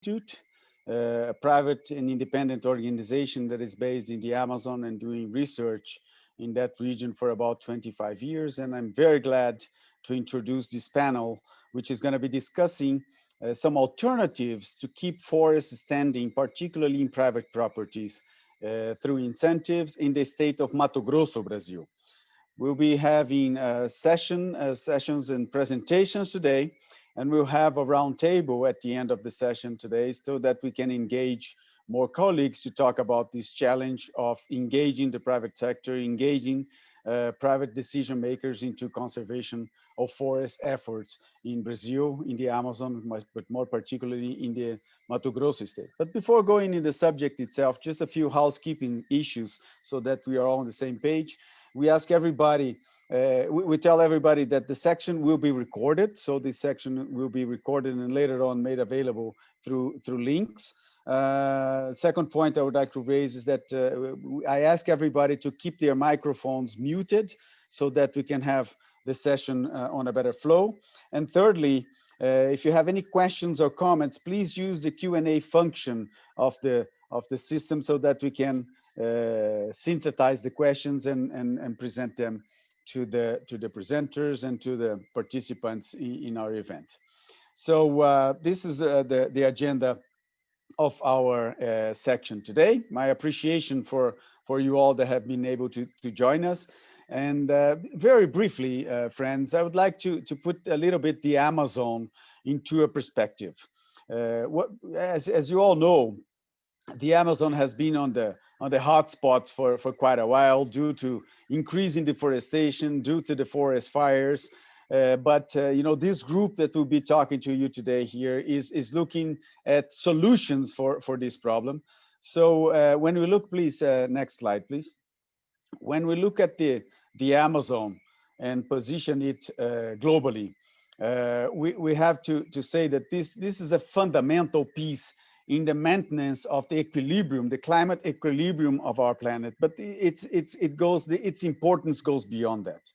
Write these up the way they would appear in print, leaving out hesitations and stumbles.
Institute, a private and independent organization that is based in the Amazon and doing research in that region for about 25 years. And I'm very glad to introduce this panel, which is going to be discussing some alternatives to keep forests standing, particularly in private properties, through incentives in the state of Mato Grosso, Brazil. We'll be having sessions and presentations today, and we'll have a roundtable at the end of the session today so that we can engage more colleagues to talk about this challenge of engaging the private sector, engaging private decision makers into conservation of forest efforts in Brazil, in the Amazon, but more particularly in the Mato Grosso state. But before going into the subject itself, just a few housekeeping issues so that we are all on the same page. We ask everybody, we tell everybody that the section will be recorded. So this section will be recorded and later on made available through links. Second point I would like to raise is that I ask everybody to keep their microphones muted so that we can have the session on a better flow. And thirdly, if you have any questions or comments, please use the Q&A function of the system so that we can synthesize the questions and present them to the presenters and to the participants in our event. So this is the agenda of our section today. My appreciation for you all that have been able to join us. And very briefly, friends, I would like to put a little bit the Amazon into a perspective. As you all know, the Amazon has been on the hot spots for quite a while due to increasing deforestation, due to the forest fires. But you know, this group that will be talking to you today here is looking at solutions for this problem. So when we look, please, next slide, please. When we look at the Amazon and position it globally, we have to say that this is a fundamental piece in the maintenance of the equilibrium, the climate equilibrium of our planet. But its importance goes beyond that.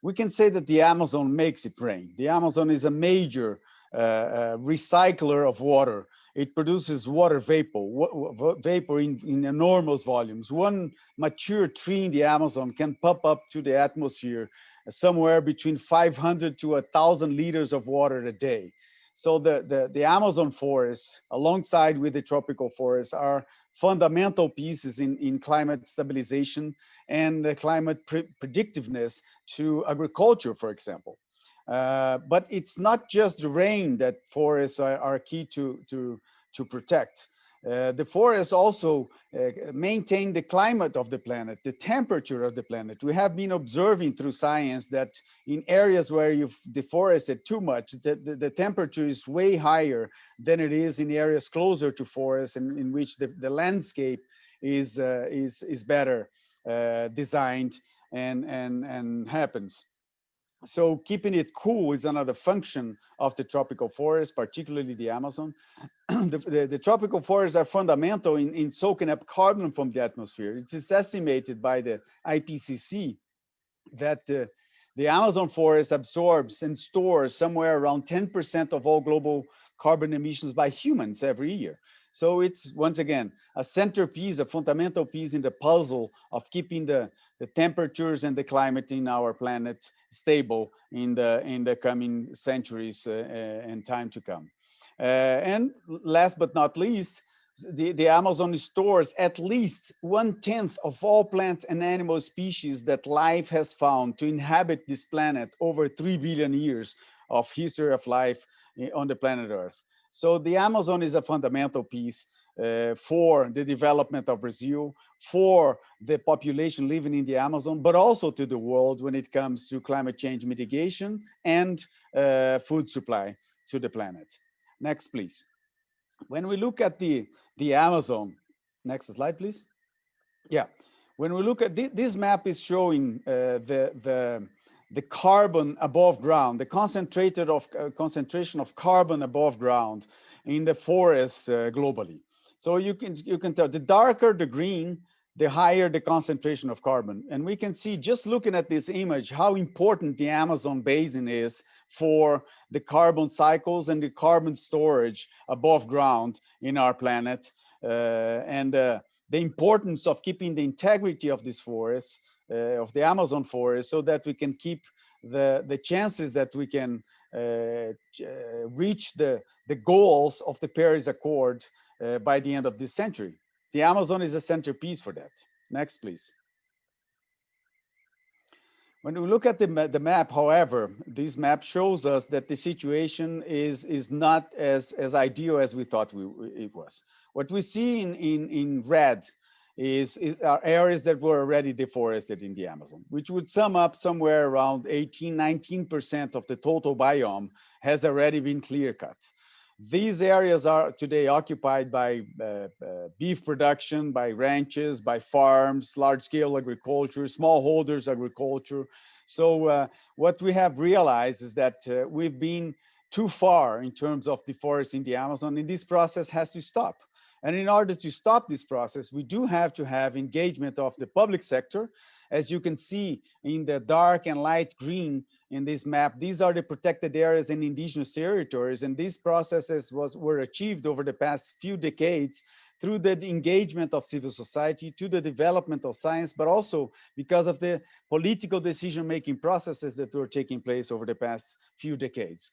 We can say that the Amazon makes it rain. The Amazon is a major recycler of water. It produces water vapor in enormous volumes. One mature tree in the Amazon can pump up to the atmosphere somewhere between 500 to 1,000 liters of water a day. So the Amazon forests, alongside with the tropical forests, are fundamental pieces in climate stabilization and climate predictiveness to agriculture, for example. But it's not just the rain that forests are key to protect. The forests also maintain the climate of the planet, the temperature of the planet. We have been observing through science that in areas where you've deforested too much, the temperature is way higher than it is in areas closer to forests and in which the landscape is better designed and happens. So keeping it cool is another function of the tropical forest, particularly the Amazon. The tropical forests are fundamental in soaking up carbon from the atmosphere. It is estimated by the IPCC that the Amazon forest absorbs and stores somewhere around 10% of all global carbon emissions by humans every year. So it's, once again, a centerpiece, a fundamental piece in the puzzle of keeping the temperatures and the climate in our planet stable in the coming centuries and time to come. And last but not least, the Amazon stores at least 1/10 of all plant and animal species that life has found to inhabit this planet over 3 billion years of history of life on the planet Earth. So the Amazon is a fundamental piece for the development of Brazil, for the population living in the Amazon, but also to the world when it comes to climate change mitigation and food supply to the planet. Next, please. When we look at the Amazon, next slide, please. Yeah, when we look at this map is showing the carbon above ground, the concentration of carbon above ground in the forest globally. So you can tell the darker the green, the higher the concentration of carbon. And we can see, just looking at this image, how important the Amazon basin is for the carbon cycles and the carbon storage above ground in our planet, and the importance of keeping the integrity of this forest, of the Amazon forest, so that we can keep the chances that we can reach the goals of the Paris Accord by the end of this century. The Amazon is a centerpiece for that. Next, please. When we look at the map, however, this map shows us that the situation is not as ideal as we thought it was. What we see in red are areas that were already deforested in the Amazon, which would sum up somewhere around 18–19% of the total biome has already been clear cut. These areas are today occupied by beef production, by ranches, by farms, large-scale agriculture, smallholders agriculture. So what we have realized is that we've been too far in terms of deforesting the Amazon, and this process has to stop. And in order to stop this process, we do have to have engagement of the public sector. As you can see in the dark and light green in this map, these are the protected areas and indigenous territories, and these processes were achieved over the past few decades through the engagement of civil society, to the development of science, but also because of the political decision-making processes that were taking place over the past few decades.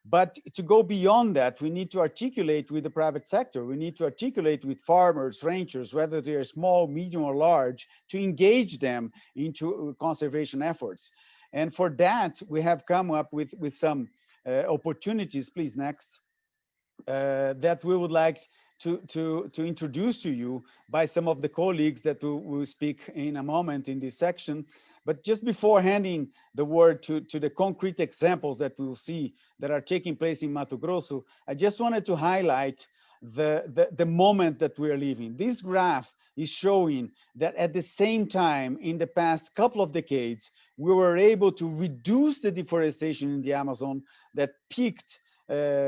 But to go beyond that, we need to articulate with the private sector. We need to articulate with farmers, ranchers, whether they are small, medium, or large, to engage them into conservation efforts. And for that, we have come up with some opportunities, please, next, that we would like to introduce to you by some of the colleagues that will speak in a moment in this section. But just before handing the word to the concrete examples that we will see that are taking place in Mato Grosso, I just wanted to highlight the moment that we are living. This graph is showing that at the same time, in the past couple of decades, we were able to reduce the deforestation in the Amazon that peaked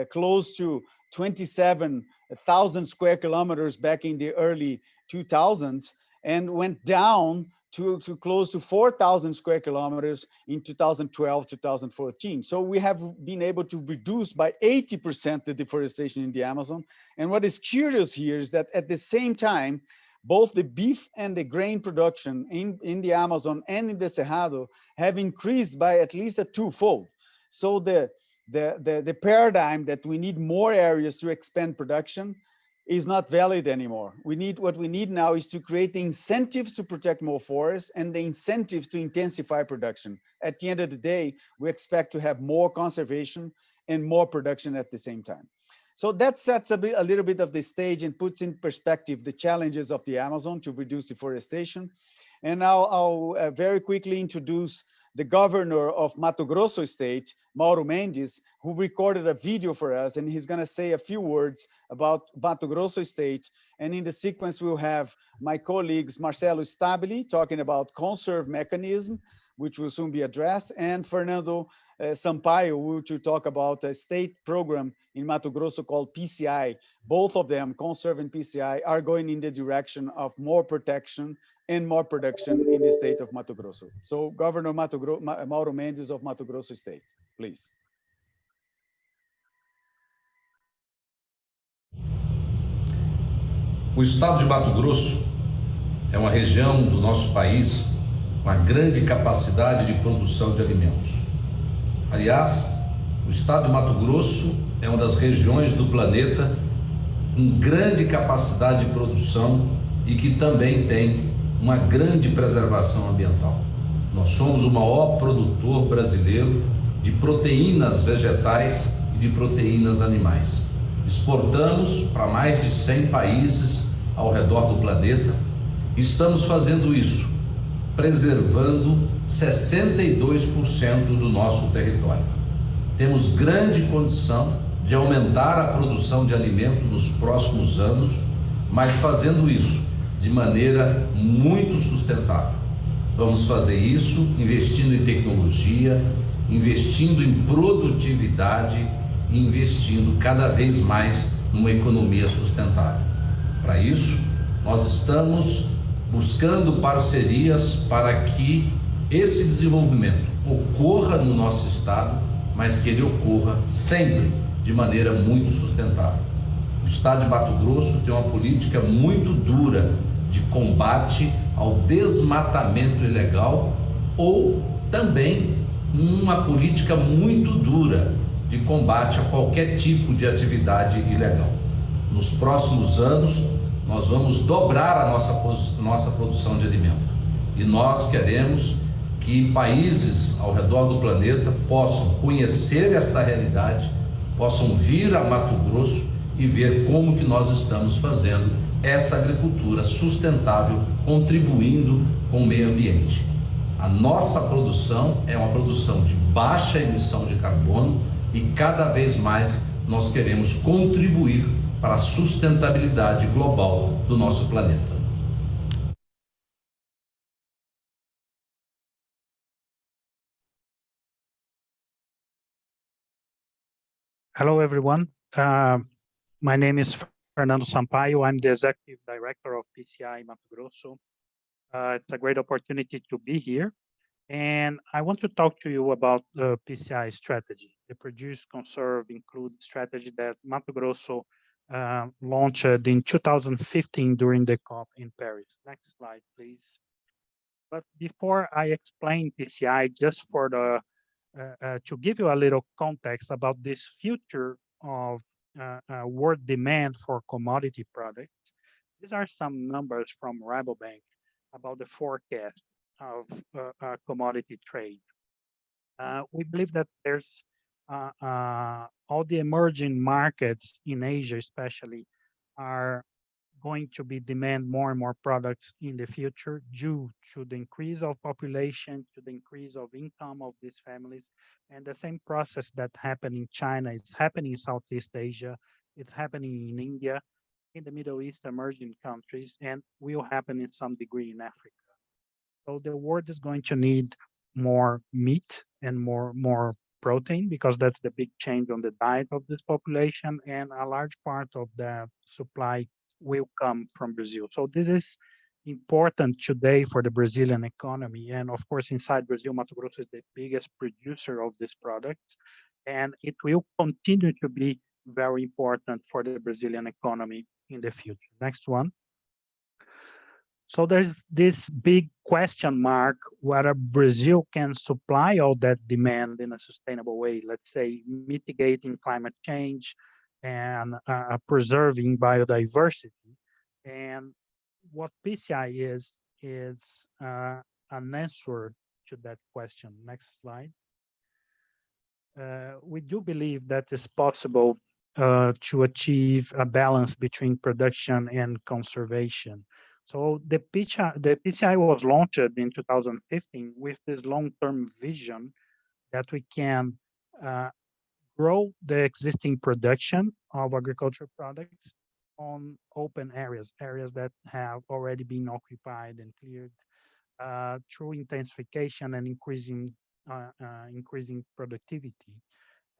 close to 27,000 square kilometers back in the early 2000s and went down to close to 4,000 square kilometers in 2012, 2014. So we have been able to reduce by 80% the deforestation in the Amazon. And what is curious here is that at the same time, both the beef and the grain production in the Amazon and in the Cerrado have increased by at least a twofold. So the paradigm that we need more areas to expand production is not valid anymore. What we need now is to create the incentives to protect more forests and the incentives to intensify production. At the end of the day, we expect to have more conservation and more production at the same time. So that sets a little bit of the stage and puts in perspective the challenges of the Amazon to reduce deforestation. And now I'll very quickly introduce the governor of Mato Grosso state, Mauro Mendes, who recorded a video for us, and he's going to say a few words about Mato Grosso state. And in the sequence, we'll have my colleagues, Marcelo Stabile, talking about CONSERV mechanism, which will soon be addressed, and Fernando Sampaio, which will talk about a state program in Mato Grosso called PCI. Both of them, CONSERV and PCI, are going in the direction of more protection and more production in the state of Mato Grosso. So Governor Mauro Mendes of Mato Grosso State, please. O estado de Mato Grosso é uma região do nosso país com uma grande capacidade de produção de alimentos. Aliás, o estado de Mato Grosso é uma das regiões do planeta com grande capacidade de produção e que também tem uma grande preservação ambiental. Nós somos o maior produtor brasileiro de proteínas vegetais e de proteínas animais. Exportamos para mais de 100 países ao redor do planeta. Estamos fazendo isso, preservando 62% do nosso território. Temos grande condição de aumentar a produção de alimento nos próximos anos, mas fazendo isso de maneira muito sustentável. Vamos fazer isso investindo em tecnologia, investindo em produtividade e investindo cada vez mais numa economia sustentável. Para isso, nós estamos buscando parcerias para que esse desenvolvimento ocorra no nosso estado, mas que ele ocorra sempre de maneira muito sustentável. O estado de Mato Grosso tem uma política muito dura de combate ao desmatamento ilegal ou também uma política muito dura de combate a qualquer tipo de atividade ilegal. Nos próximos anos, nós vamos dobrar a nossa produção de alimento. E nós queremos que países ao redor do planeta possam conhecer esta realidade, possam vir a Mato Grosso e ver como que nós estamos fazendo essa agricultura sustentável, contribuindo com o meio ambiente. A nossa produção é uma produção de baixa emissão de carbono e cada vez mais nós queremos contribuir para a sustentabilidade global do nosso planeta. Hello, everyone. My name is Fernando Sampaio. I'm the Executive Director of PCI Mato Grosso. It's a great opportunity to be here. And I want to talk to you about the PCI strategy, the Produce, Conserve, Include strategy that Mato Grosso launched in 2015 during the COP in Paris. Next slide, please. But before I explain PCI, just for the to give you a little context about this future of world demand for commodity products, these are some numbers from Rabobank about the forecast of commodity trade. We believe that there's all the emerging markets in Asia, especially, are going to be demand more and more products in the future due to the increase of population, to the increase of income of these families. And the same process that happened in China is happening in Southeast Asia, it's happening in India, in the Middle East, emerging countries, and will happen in some degree in Africa. So the world is going to need more meat and more protein, because that's the big change on the diet of this population, and a large part of the supply will come from Brazil. So this is important today for the Brazilian economy. And of course, inside Brazil, Mato Grosso is the biggest producer of these products, and it will continue to be very important for the Brazilian economy in the future. Next one. So there's this big question mark whether Brazil can supply all that demand in a sustainable way, let's say mitigating climate change and preserving biodiversity. And what PCI is an answer to that question. Next slide. We do believe that it's possible to achieve a balance between production and conservation. So the PCI was launched in 2015 with this long-term vision that we can grow the existing production of agricultural products on open areas that have already been occupied and cleared through intensification and increasing productivity.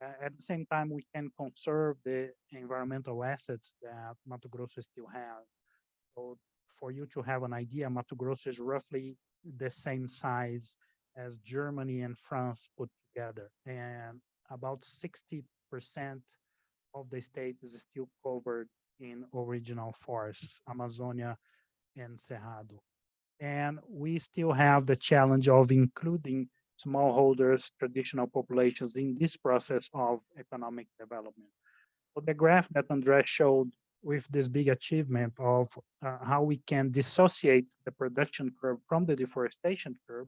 At the same time, we can conserve the environmental assets that Mato Grosso still has. So for you to have an idea, Mato Grosso is roughly the same size as Germany and France put together, and about 60% of the state is still covered in original forests, Amazonia and Cerrado. And we still have the challenge of including smallholders, traditional populations in this process of economic development. So the graph that André showed with this big achievement of how we can dissociate the production curve from the deforestation curve,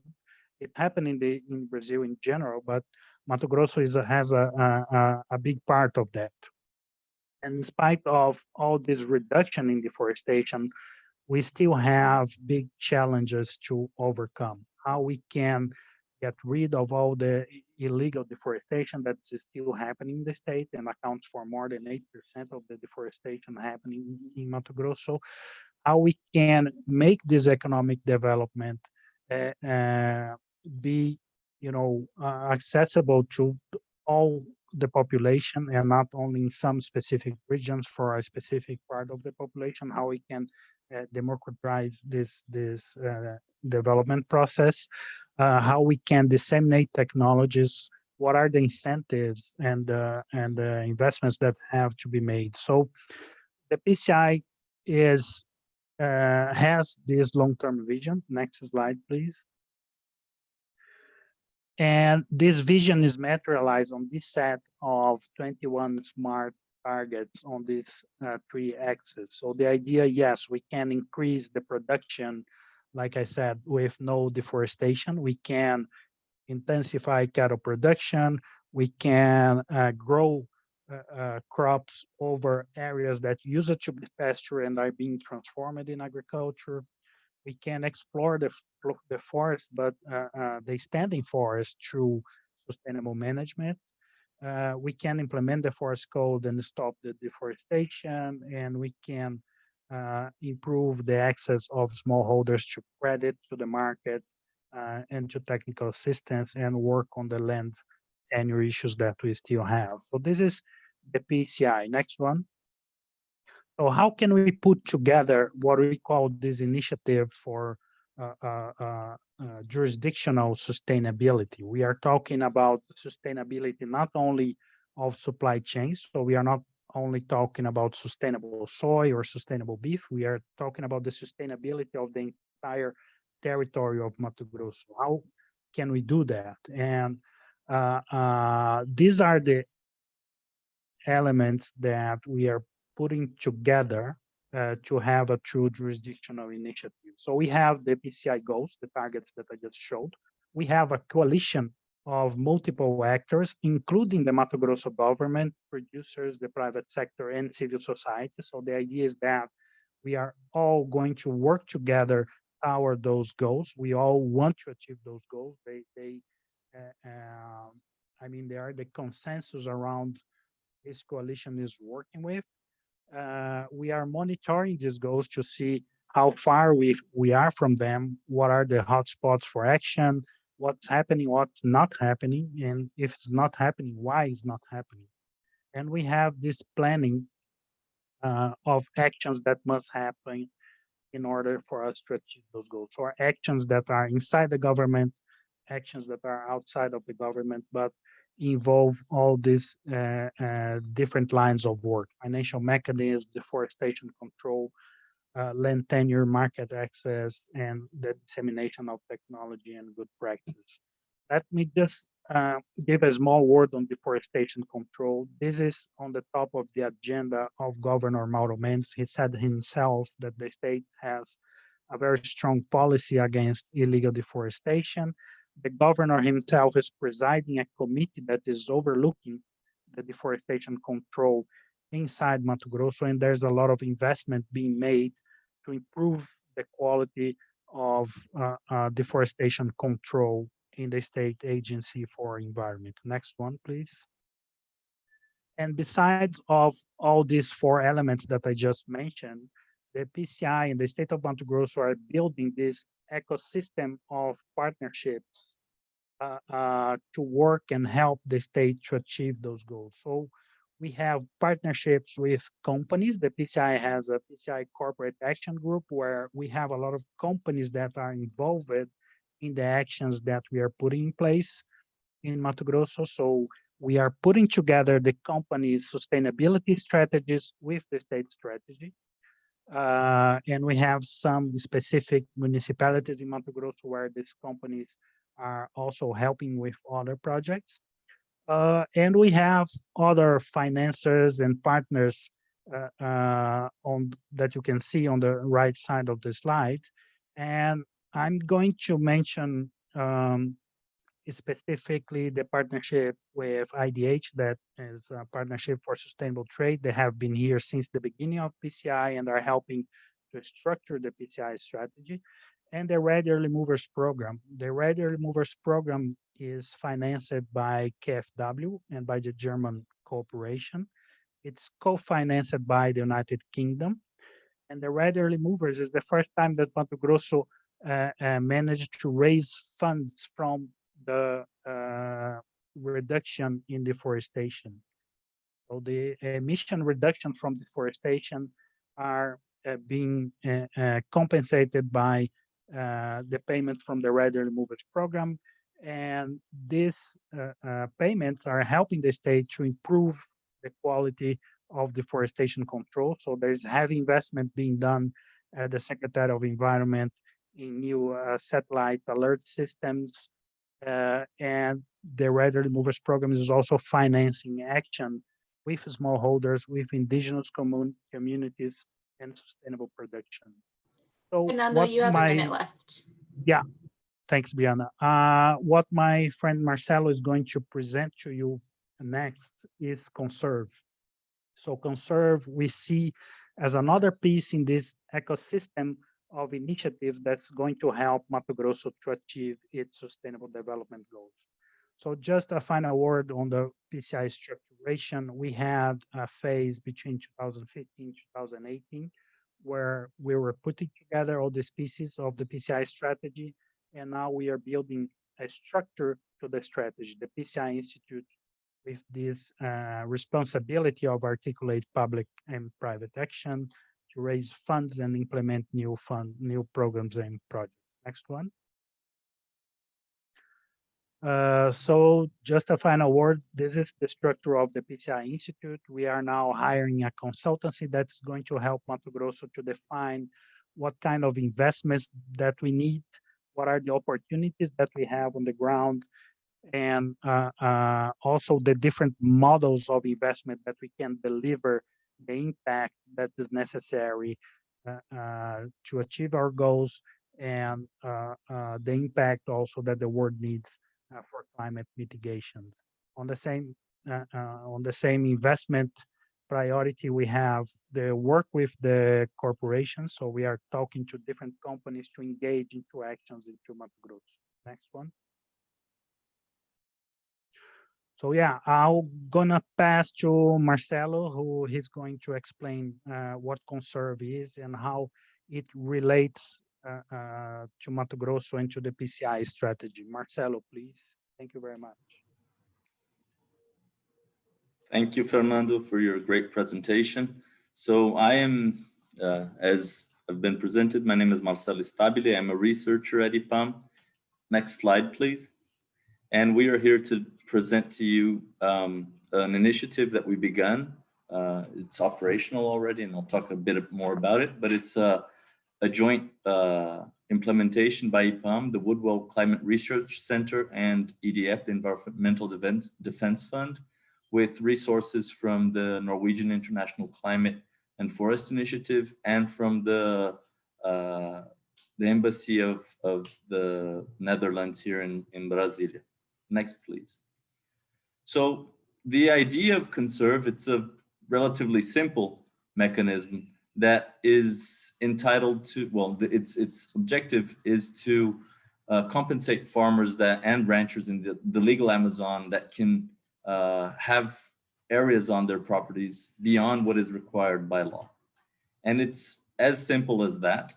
it happened in Brazil in general, but Mato Grosso has a big part of that. And in spite of all this reduction in deforestation, we still have big challenges to overcome. How we can get rid of all the illegal deforestation that's still happening in the state and accounts for more than 8% of the deforestation happening in Mato Grosso. How we can make this economic development be, accessible to all the population and not only in some specific regions for a specific part of the population, how we can democratize this development process, how we can disseminate technologies, what are the incentives and the investments that have to be made. So the PCI is has this long-term vision. Next slide, please. And this vision is materialized on this set of 21 smart targets on these 3 axes. So the idea, yes, we can increase the production, like I said, with no deforestation. We can intensify cattle production. We can grow crops over areas that used to be pasture and are being transformed in agriculture. We can explore the forest, but the standing forest through sustainable management. We can implement the forest code and stop the deforestation, and we can improve the access of smallholders to credit, to the market, and to technical assistance, and work on the land tenure issues that we still have. So this is the PCI. Next one. So how can we put together what we call this initiative for jurisdictional sustainability? We are talking about sustainability not only of supply chains, so we are not only talking about sustainable soy or sustainable beef, we are talking about the sustainability of the entire territory of Mato Grosso. How can we do that? And these are the elements that we are putting together to have a true jurisdictional initiative. So we have the PCI goals, the targets that I just showed. We have a coalition of multiple actors, including the Mato Grosso government, producers, the private sector, and civil society. So the idea is that we are all going to work together toward those goals. We all want to achieve those goals. I mean, they are the consensus around this coalition is working with. We are monitoring these goals to see how far we are from them, what are the hotspots for action, what's happening, what's not happening, and if it's not happening, why it's not happening. And we have this planning of actions that must happen in order for us to achieve those goals. So actions that are inside the government, actions that are outside of the government, but involve all these different lines of work: financial mechanisms, deforestation control, land tenure, market access, and the dissemination of technology and good practice. Let me just give a small word on deforestation control. This is on the top of the agenda of Governor Mauro Mendes. He said himself that the state has a very strong policy against illegal deforestation. The governor himself is presiding a committee that is overlooking the deforestation control inside Mato Grosso, and there's a lot of investment being made to improve the quality of deforestation control in the State Agency for Environment. Next one, please. And besides of all these 4 elements that I just mentioned, the PCI and the state of Mato Grosso are building this ecosystem of partnerships to work and help the state to achieve those goals. So we have partnerships with companies. The PCI has a PCI Corporate Action Group where we have a lot of companies that are involved in the actions that we are putting in place in Mato Grosso. So we are putting together the company's sustainability strategies with the state strategy. And we have some specific municipalities in Mato Grosso where these companies are also helping with other projects. And we have other financiers and partners that you can see on the right side of the slide. And I'm going to mention specifically the partnership with IDH, that is a partnership for sustainable trade. They have been here since the beginning of PCI and are helping to structure the PCI strategy. And the Red Early Movers Program. The Red Early Movers Program is financed by KfW and by the German Cooperation. It's co-financed by the United Kingdom. And the Red Early Movers is the first time that Mato Grosso managed to raise funds from the reduction in deforestation. So the emission reduction from deforestation are being compensated by the payment from the readily movers program. And these payments are helping the state to improve the quality of deforestation control. So there's heavy investment being done at the Secretary of Environment in new satellite alert systems. And the readily movers program is also financing action with smallholders, with indigenous communities, and sustainable production. So Fernando, you have a minute left. Yeah, thanks, Brianna. What my friend Marcelo is going to present to you next is CONSERV. So CONSERV we see as another piece in this ecosystem of initiatives that's going to help Mato Grosso to achieve its sustainable development goals. So just a final word on the PCI structuration. We had a phase between 2015 2018 where we were putting together all the pieces of the PCI strategy, and now we are building a structure to the strategy, the PCI Institute, with this responsibility of articulate public and private action to raise funds and implement new programs and projects. Next one. So just a final word, this is the structure of the PCI Institute. We are now hiring a consultancy that's going to help Mato Grosso to define what kind of investments that we need, what are the opportunities that we have on the ground, and also the different models of investment that we can deliver the impact that is necessary to achieve our goals, and the impact also that the world needs for climate mitigations. On the same investment priority, we have the work with the corporations. So we are talking to different companies to engage into actions into Mato Grosso. Next one. So yeah, I'm gonna pass to Marcelo, who is going to explain what CONSERV is and how it relates to Mato Grosso and to the PCI strategy. Marcelo, please. Thank you very much. Thank you, Fernando, for your great presentation. So I am, as I've been presented, my name is Marcelo Stabile. I'm a researcher at IPAM. Next slide, please. And we are here to present to you an initiative that we begun. It's operational already, and I'll talk a bit more about it, but it's a joint implementation by IPAM, the Woodwell Climate Research Center, and EDF, the Environmental Defense Fund, with resources from the Norwegian International Climate and Forest Initiative and from the Embassy of the Netherlands here in Brasilia. Next, please. So the idea of CONSERV, it's a relatively simple mechanism that is entitled to, well, its objective is to compensate farmers and ranchers in the legal Amazon that can have areas on their properties beyond what is required by law. And it's as simple as that.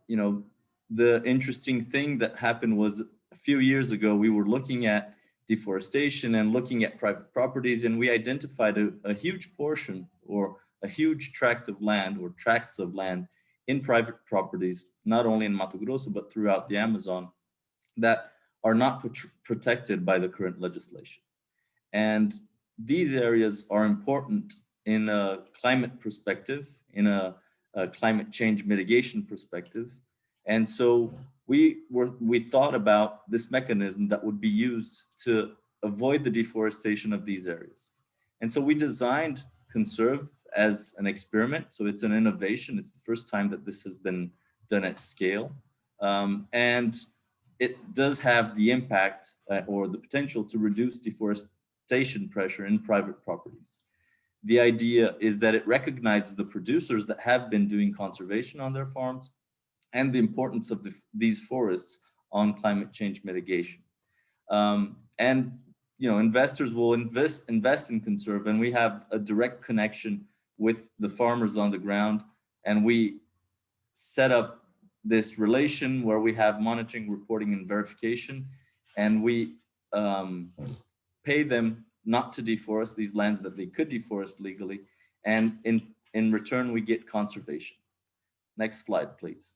You know, the interesting thing that happened was a few years ago, we were looking at deforestation and looking at private properties, and we identified a huge portion or a huge tract of land or tracts of land in private properties, not only in Mato Grosso, but throughout the Amazon, that are not protected by the current legislation. And these areas are important in a climate perspective, in a climate change mitigation perspective. And so we thought about this mechanism that would be used to avoid the deforestation of these areas. And so we designed CONSERV as an experiment. So it's an innovation. It's the first time that this has been done at scale. And it does have the impact or the potential to reduce deforestation pressure in private properties. The idea is that it recognizes the producers that have been doing conservation on their farms and the importance of these forests on climate change mitigation. And you know, investors will invest in CONSERV, and we have a direct connection with the farmers on the ground, and we set up this relation where we have monitoring, reporting, and verification, and we pay them not to deforest these lands that they could deforest legally, and in return we get conservation. Next slide, please.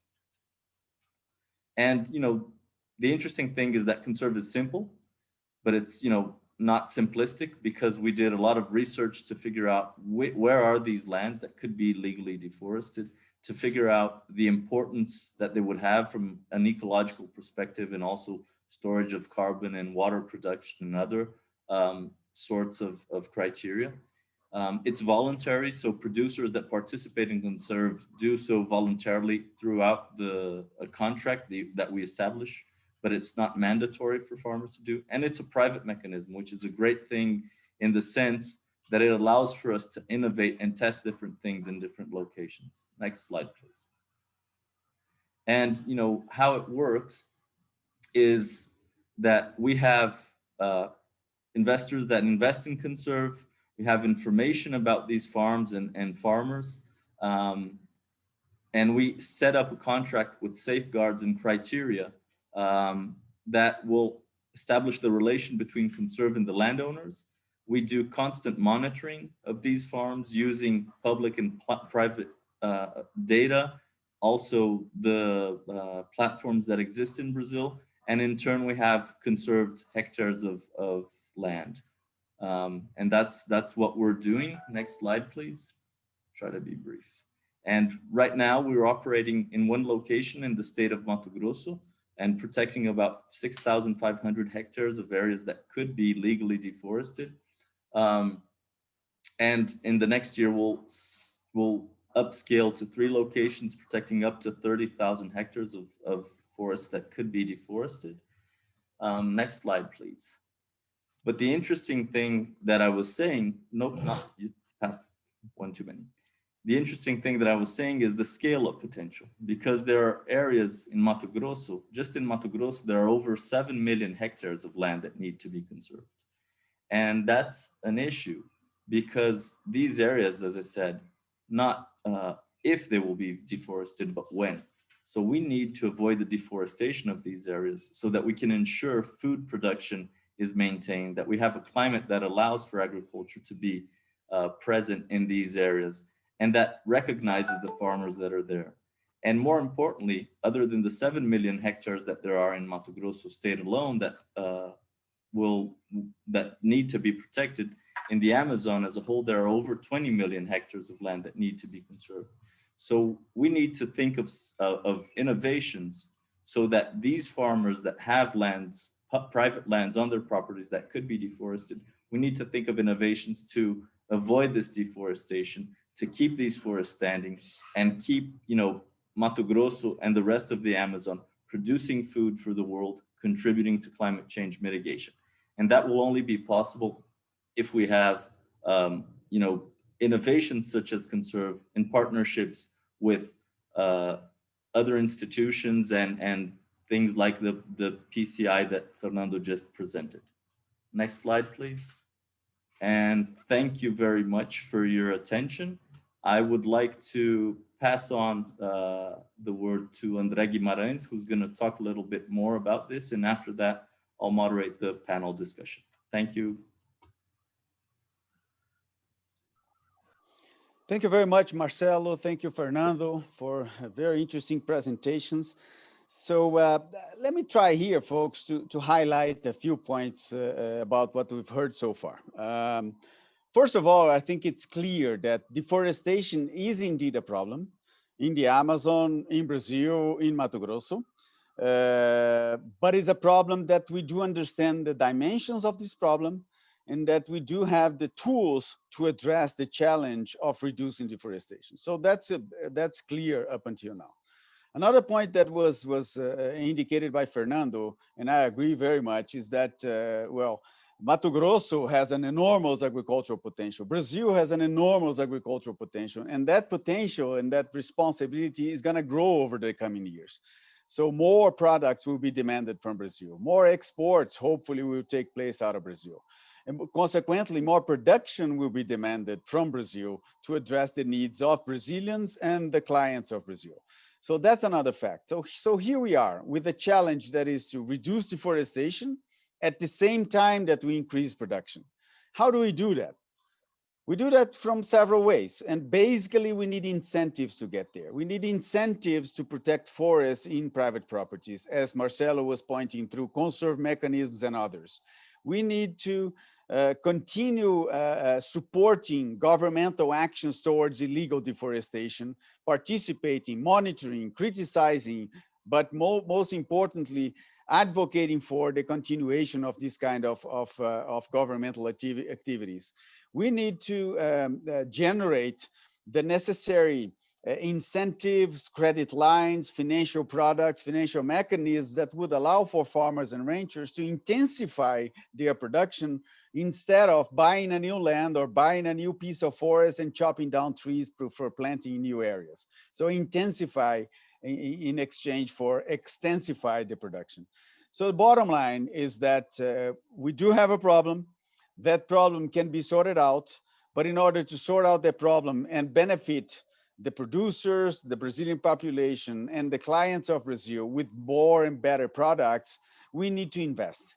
And the interesting thing is that CONSERV is simple, but it's not simplistic, because we did a lot of research to figure out where are these lands that could be legally deforested, to figure out the importance that they would have from an ecological perspective, and also storage of carbon and water production and other sorts of criteria. It's voluntary, so producers that participate in CONSERV do so voluntarily throughout a contract that we establish, but it's not mandatory for farmers to do. And it's a private mechanism, which is a great thing in the sense that it allows for us to innovate and test different things in different locations. Next slide, please. And how it works is that we have investors that invest in CONSERV. We have information about these farms and farmers. And we set up a contract with safeguards and criteria that will establish the relation between CONSERV and the landowners. We do constant monitoring of these farms using public and private data, also the platforms that exist in Brazil. And in turn, we have conserved hectares of land. And that's what we're doing. Next slide, please. Try to be brief. And right now we're operating in one location in the state of Mato Grosso and protecting about 6,500 hectares of areas that could be legally deforested. And in the next year, we'll upscale to 3 locations, protecting up to 30,000 hectares of forests that could be deforested. Next slide, please. But the interesting thing that I was saying, nope, not, you passed one too many. The interesting thing that I was saying is the scale up potential, because there are areas in Mato Grosso, just in Mato Grosso, there are over 7 million hectares of land that need to be conserved. And that's an issue because these areas, as I said, not if they will be deforested, but when. So we need to avoid the deforestation of these areas so that we can ensure food production is maintained, that we have a climate that allows for agriculture to be present in these areas, and that recognizes the farmers that are there. And more importantly, other than the 7 million hectares that there are in Mato Grosso state alone that need to be protected, in the Amazon as a whole, there are over 20 million hectares of land that need to be conserved. So we need to think of innovations so that these farmers that have lands, private lands on their properties that could be deforested, we need to think of innovations to avoid this deforestation, to keep these forests standing and keep, Mato Grosso and the rest of the Amazon producing food for the world, contributing to climate change mitigation. And that will only be possible if we have, innovations such as CONSERV in partnerships with other institutions and things like the PCI that Fernando just presented. Next slide, please. And thank you very much for your attention. I would like to pass on the word to André Guimarães, who's going to talk a little bit more about this. And after that, I'll moderate the panel discussion. Thank you. Thank you very much, Marcelo. Thank you, Fernando, for very interesting presentations. So let me try here, folks, to highlight a few points about what we've heard so far. First of all, I think it's clear that deforestation is indeed a problem in the Amazon, in Brazil, in Mato Grosso. But it's a problem that we do understand the dimensions of this problem, and that we do have the tools to address the challenge of reducing deforestation. So that's clear up until now. Another point that was indicated by Fernando, and I agree very much, is that, Mato Grosso has an enormous agricultural potential. Brazil has an enormous agricultural potential, and that potential and that responsibility is gonna grow over the coming years. So more products will be demanded from Brazil. More exports, hopefully, will take place out of Brazil. And consequently, more production will be demanded from Brazil to address the needs of Brazilians and the clients of Brazil. So that's another fact. So here we are with a challenge that is to reduce deforestation at the same time that we increase production. How do we do that? We do that from several ways. And basically, we need incentives to get there. We need incentives to protect forests in private properties, as Marcelo was pointing through CONSERV mechanisms and others. We need to continue supporting governmental actions towards illegal deforestation, participating, monitoring, criticizing, but most importantly, advocating for the continuation of this kind of governmental activities. We need to generate the necessary incentives, credit lines, financial products, financial mechanisms that would allow for farmers and ranchers to intensify their production instead of buying a new land or buying a new piece of forest and chopping down trees for planting in new areas. So intensify in exchange for extensify the production. So the bottom line is that we do have a problem. That problem can be sorted out, but in order to sort out the problem and benefit the producers, the Brazilian population, and the clients of Brazil with more and better products, we need to invest.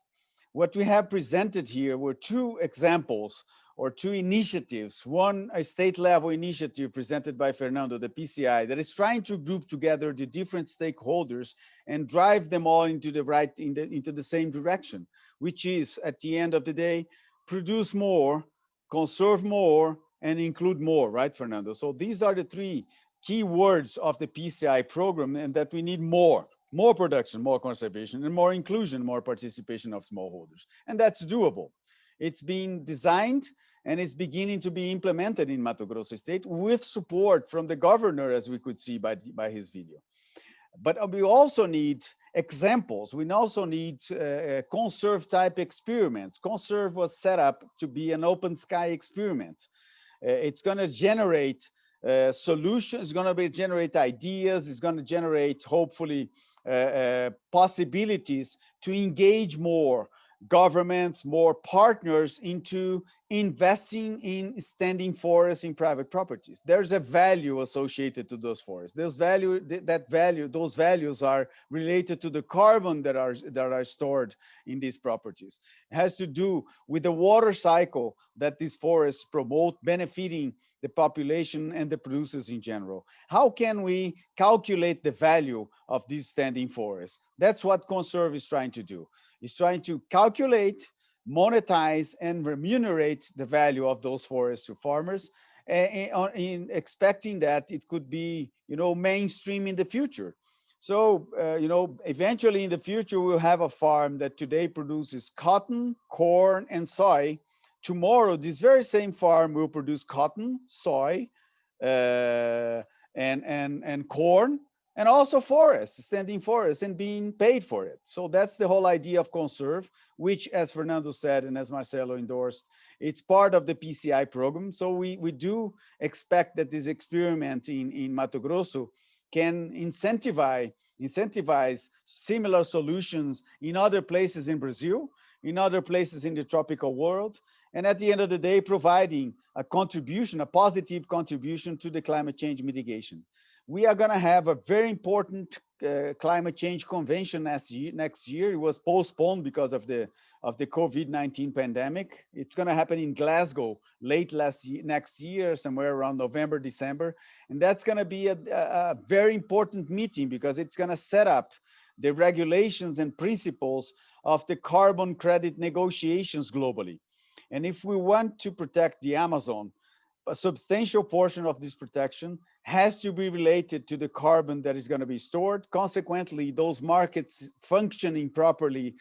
What we have presented here were two examples or two initiatives. One, a state level initiative presented by Fernando, the PCI, that is trying to group together the different stakeholders and drive them all into the same direction, which is at the end of the day, produce more, conserve more, and include more, right, Fernando? So these are the three key words of the PCI program, and that we need more production, more conservation, and more inclusion, more participation of smallholders. And that's doable. It's being designed and it's beginning to be implemented in Mato Grosso State with support from the governor, as we could see by his video. But we also need examples. We also need CONSERV type experiments. CONSERV was set up to be an open sky experiment. It's going to generate solutions, it's going to generate ideas, it's going to generate hopefully possibilities to engage more governments, more partners into investing in standing forests in private properties. There's a value associated to those forests. Those values are related to the carbon that are stored in these properties. It has to do with the water cycle that these forests promote, benefiting the population and the producers in general. How can we calculate the value of these standing forests? That's what CONSERV is trying to do. It's trying to calculate, monetize, and remunerate the value of those forests to farmers, in expecting that it could be, mainstream in the future. So, eventually in the future, we'll have a farm that today produces cotton, corn, and soy. Tomorrow, this very same farm will produce cotton, soy, and corn, and also forests, standing forests, and being paid for it. So that's the whole idea of CONSERV, which, as Fernando said, and as Marcelo endorsed, it's part of the PCI program. So we do expect that this experiment in Mato Grosso can incentivize similar solutions in other places in Brazil, in other places in the tropical world, and at the end of the day, providing a contribution, a positive contribution to the climate change mitigation. We are going to have a very important climate change convention next year. It was postponed because of the COVID-19 pandemic. It's going to happen in Glasgow next year, somewhere around November, December. And that's going to be a very important meeting because it's going to set up the regulations and principles of the carbon credit negotiations globally. And if we want to protect the Amazon, a substantial portion of this protection has to be related to the carbon that is going to be stored. Consequently, those markets functioning properly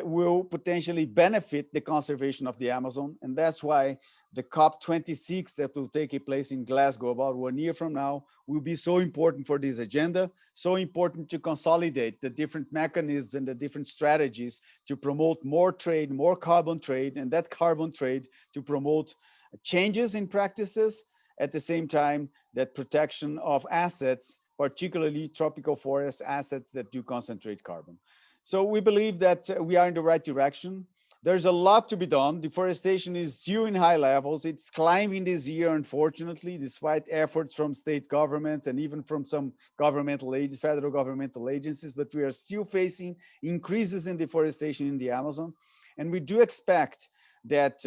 will potentially benefit the conservation of the Amazon. And that's why the COP26 that will take place in Glasgow about 1 year from now will be so important for this agenda, so important to consolidate the different mechanisms and the different strategies to promote more trade, more carbon trade, and that carbon trade to promote changes in practices, at the same time that protection of assets, particularly tropical forest assets that do concentrate carbon. So we believe that we are in the right direction. there's a lot to be done. Deforestation is still in high levels. It's climbing this year, unfortunately, despite efforts from state governments and even from some federal governmental agencies, but we are still facing increases in deforestation in the Amazon. And we do expect that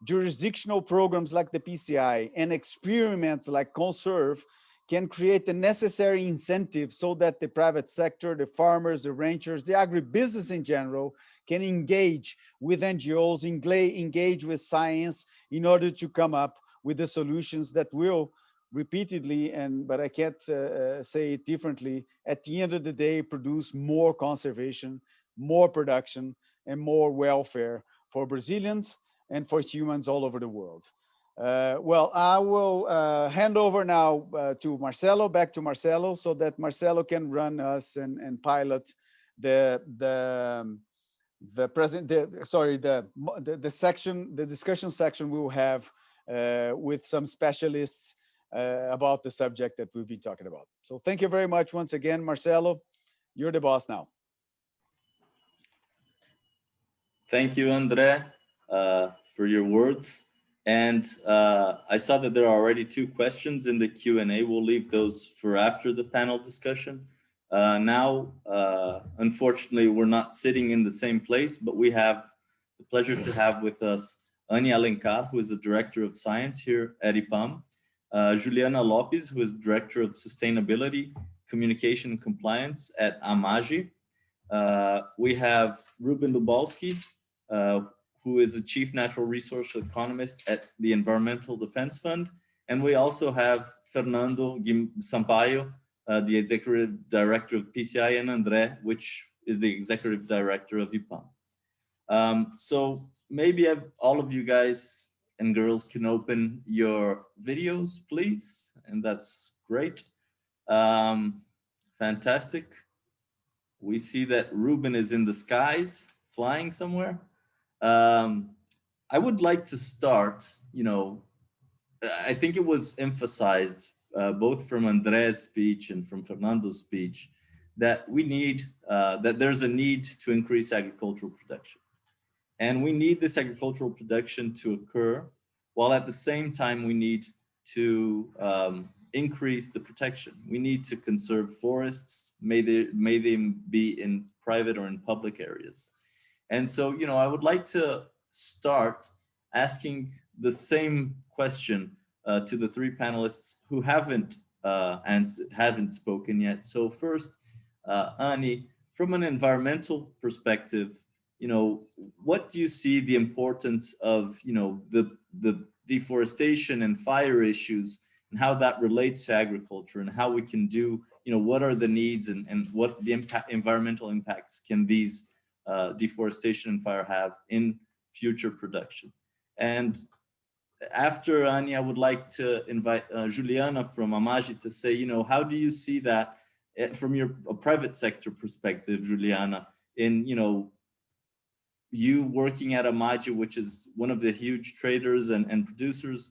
jurisdictional programs like the PCI and experiments like CONSERV can create the necessary incentives so that the private sector, the farmers, the ranchers, the agribusiness in general can engage with NGOs, engage with science in order to come up with the solutions that will repeatedly, but I can't say it differently, at the end of the day, produce more conservation, more production, and more welfare for Brazilians and for humans all over the world. Well, I will hand over now to Marcelo, back to Marcelo, so that Marcelo can run us and pilot the discussion section we will have with some specialists about the subject that we've been talking about. So thank you very much once again, Marcelo. You're the boss now. Thank you, Andre, for your words. And I saw that there are already 2 questions in the Q&A. We'll leave those for after the panel discussion. Now, unfortunately, we're not sitting in the same place, but we have the pleasure to have with us Annie Alencar, who is the Director of Science here at IPAM, Juliana Lopes, who is Director of Sustainability, Communication and Compliance at AMAGE. We have Ruben Lubalski, who is the Chief Natural Resource Economist at the Environmental Defense Fund. And we also have Fernando Sampaio, the Executive Director of PCI, and Andre, which is the Executive Director of IPAM. So maybe all of you guys and girls can open your videos, please. And that's great. Fantastic. We see that Ruben is in the skies, flying somewhere. I would like to start, I think it was emphasized both from Andre's speech and from Fernando's speech that we need, that there's a need to increase agricultural production. And we need this agricultural production to occur, while at the same time we need to increase the protection. We need to conserve forests, may they be in private or in public areas. And so, I would like to start asking the same question to the 3 panelists who haven't spoken yet. So first, Annie, from an environmental perspective, what do you see the importance of, the deforestation and fire issues and how that relates to agriculture and how we can do, what are the needs and what the environmental impacts can these deforestation and fire have in future production. And after Annie, I would like to invite Juliana from AMAGE to say, how do you see that from your private sector perspective, Juliana, in, you working at AMAGE, which is one of the huge traders and producers,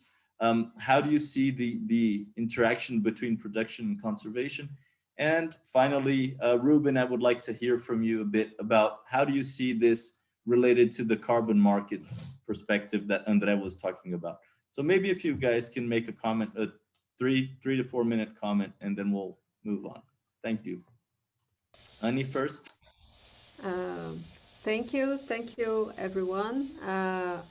how do you see the interaction between production and conservation? And finally, Ruben, I would like to hear from you a bit about how do you see this related to the carbon markets perspective that Andre was talking about. So maybe if you guys can make a comment, a 3 to 4 minute comment, and then we'll move on. Thank you. Annie first. Thank you, everyone. I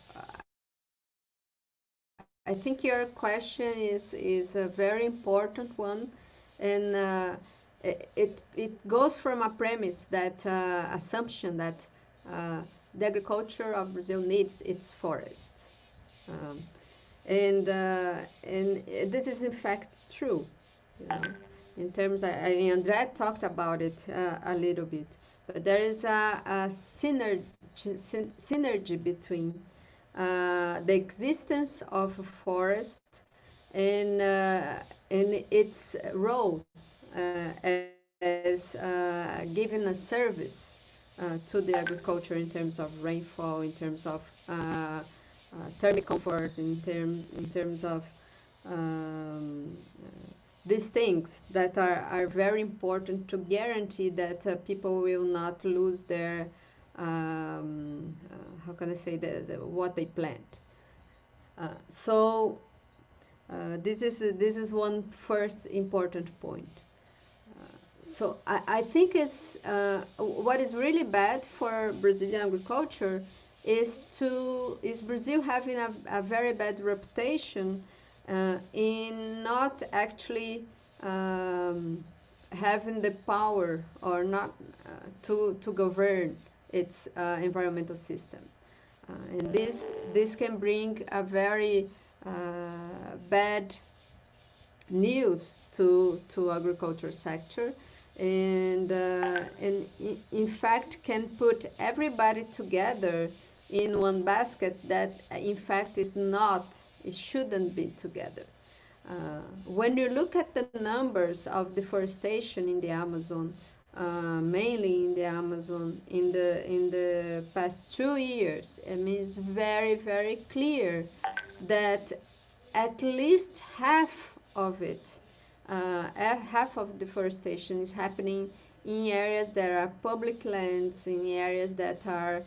think your question is a very important one, and it goes from a premise that assumption that the agriculture of Brazil needs its forest, and this is in fact true. In terms, I mean, Andre talked about it a little bit, but there is a synergy between the existence of a forest and its role as giving a service to the agriculture in terms of rainfall, in terms of thermic comfort, in terms of these things that are very important to guarantee that people will not lose their how can I say, what they plant. So this is one first important point. So I think is what is really bad for Brazilian agriculture is Brazil having a very bad reputation in not actually having the power or not to govern its environmental system. And this can bring a very bad news to agriculture sector, and in fact can put everybody together in one basket that in fact is not, it shouldn't be together. When you look at the numbers of deforestation in the Amazon, mainly in the Amazon, in the past 2 years, it is very, very clear that at least half of it, half of deforestation is happening in areas that are public lands, in areas that are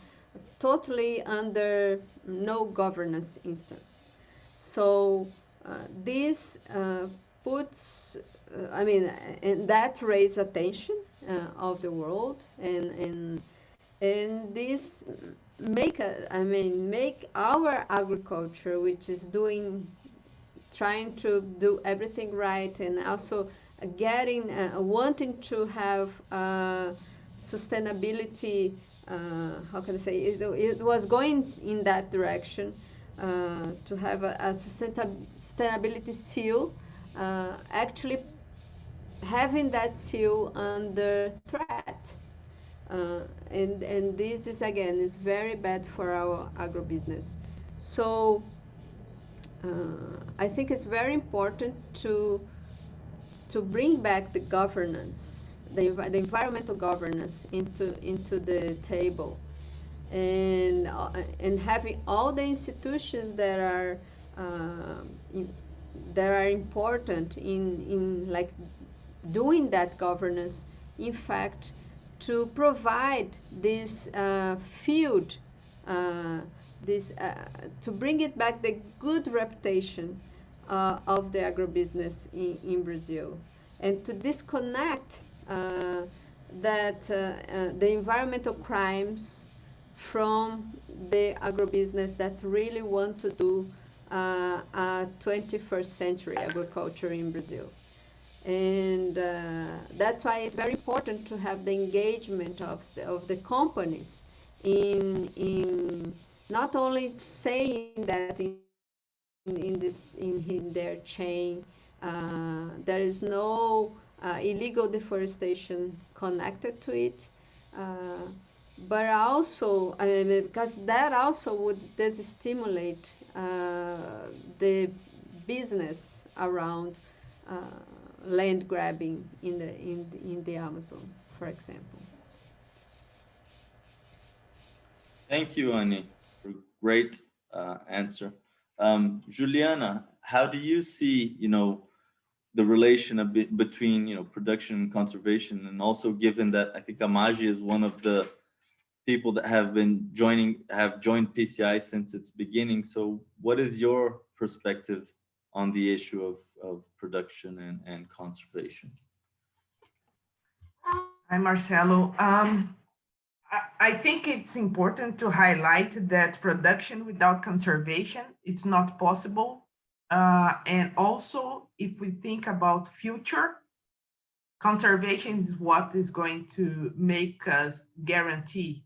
totally under no governance instance. So this puts, and that raises attention of the world, and this make our agriculture, which is trying to do everything right, and also getting wanting to have sustainability. How can I say? It was going in that direction to have a sustainability seal. Actually, having that seal under threat. And this is again is very bad for our agribusiness. So I think it's very important to bring back the governance, the environmental governance into the table, and having all the institutions that are important in like doing that governance, in fact, to provide this field, to bring it back the good reputation of the agribusiness in Brazil, and to disconnect the environmental crimes from the agribusiness that really want to do a 21st century agriculture in Brazil. And that's why it's very important to have the engagement of the companies in not only saying that in their chain there is no illegal deforestation connected to it, but also because that also would destimulate the business around land grabbing in the Amazon, for example. Thank you, Annie, for a great answer. Juliana, how do you see, the relation between, production and conservation, and also given that I think Amagi is one of the people that have joined PCI since its beginning. So what is your perspective on the issue of production and conservation? Hi, Marcelo. I think it's important to highlight that production without conservation, it's not possible. And also, if we think about future, conservation is what is going to make us guarantee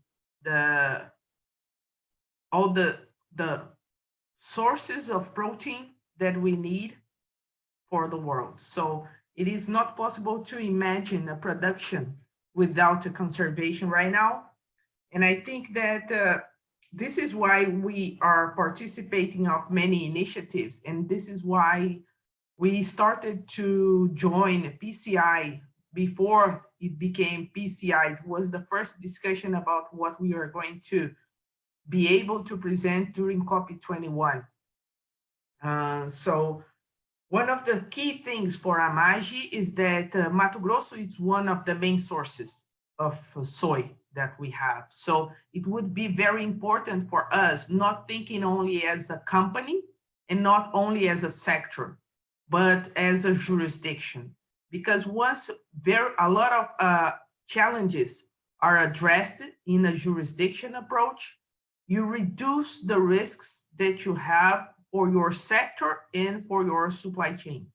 all the sources of protein that we need for the world. So it is not possible to imagine a production without a conservation right now. And I think that this is why we are participating of many initiatives. And this is why we started to join PCI before it became PCI. It was the first discussion about what we are going to be able to present during COP21. So one of the key things for Amagi is that Mato Grosso is one of the main sources of soy that we have. So it would be very important for us, not thinking only as a company and not only as a sector, but as a jurisdiction. Because once a lot of challenges are addressed in a jurisdiction approach, you reduce the risks that you have for your sector and for your supply chain.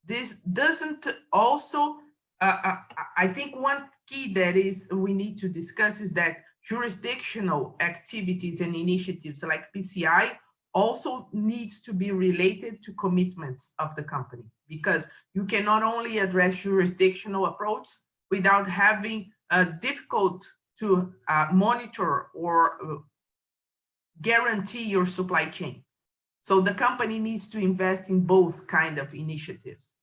This doesn't also, I think one key that we need to discuss is that jurisdictional activities and initiatives like PCI also needs to be related to commitments of the company, because you can not only address jurisdictional approach without having difficult to monitor or guarantee your supply chain. So the company needs to invest in both kind of initiatives.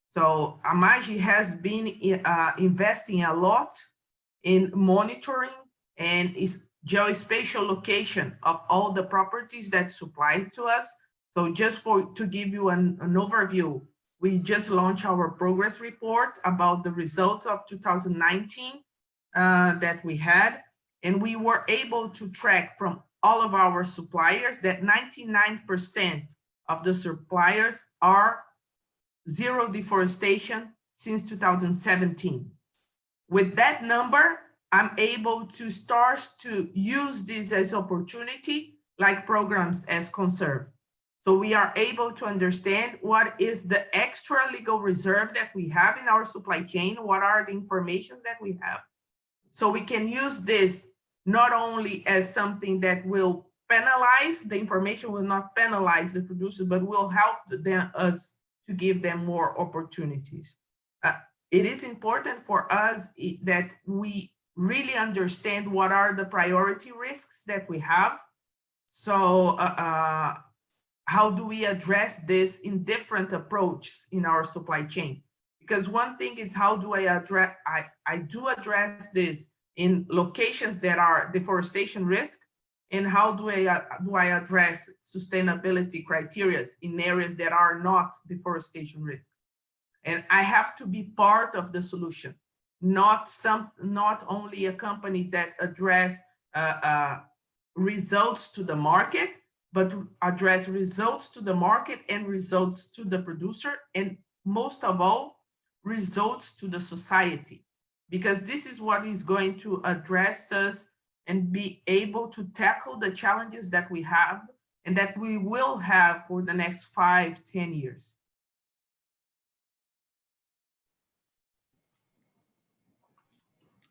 So AMAGGI has been investing a lot in monitoring and geospatial location of all the properties that supply to us. So just to give you an overview, we just launched our progress report about the results of 2019 that we had, and we were able to track from all of our suppliers that 99% of the suppliers are zero deforestation since 2017. With that number, I'm able to start to use this as opportunity, like programs as CONSERV. So we are able to understand what is the extra legal reserve that we have in our supply chain, what are the information that we have. So we can use this not only as something that will penalize, the information will not penalize the producers, but will help us to give them more opportunities. It is important for us that we really understand what are the priority risks that we have. So how do we address this in different approaches in our supply chain? Because one thing is how do I address, I do address this in locations that are deforestation risk, and how do I address sustainability criteria in areas that are not deforestation risk? And I have to be part of the solution, not only a company that address results to the market, but to address results to the market and results to the producer, and most of all, results to the society, because this is what is going to address us and be able to tackle the challenges that we have and that we will have for the next 5-10 years.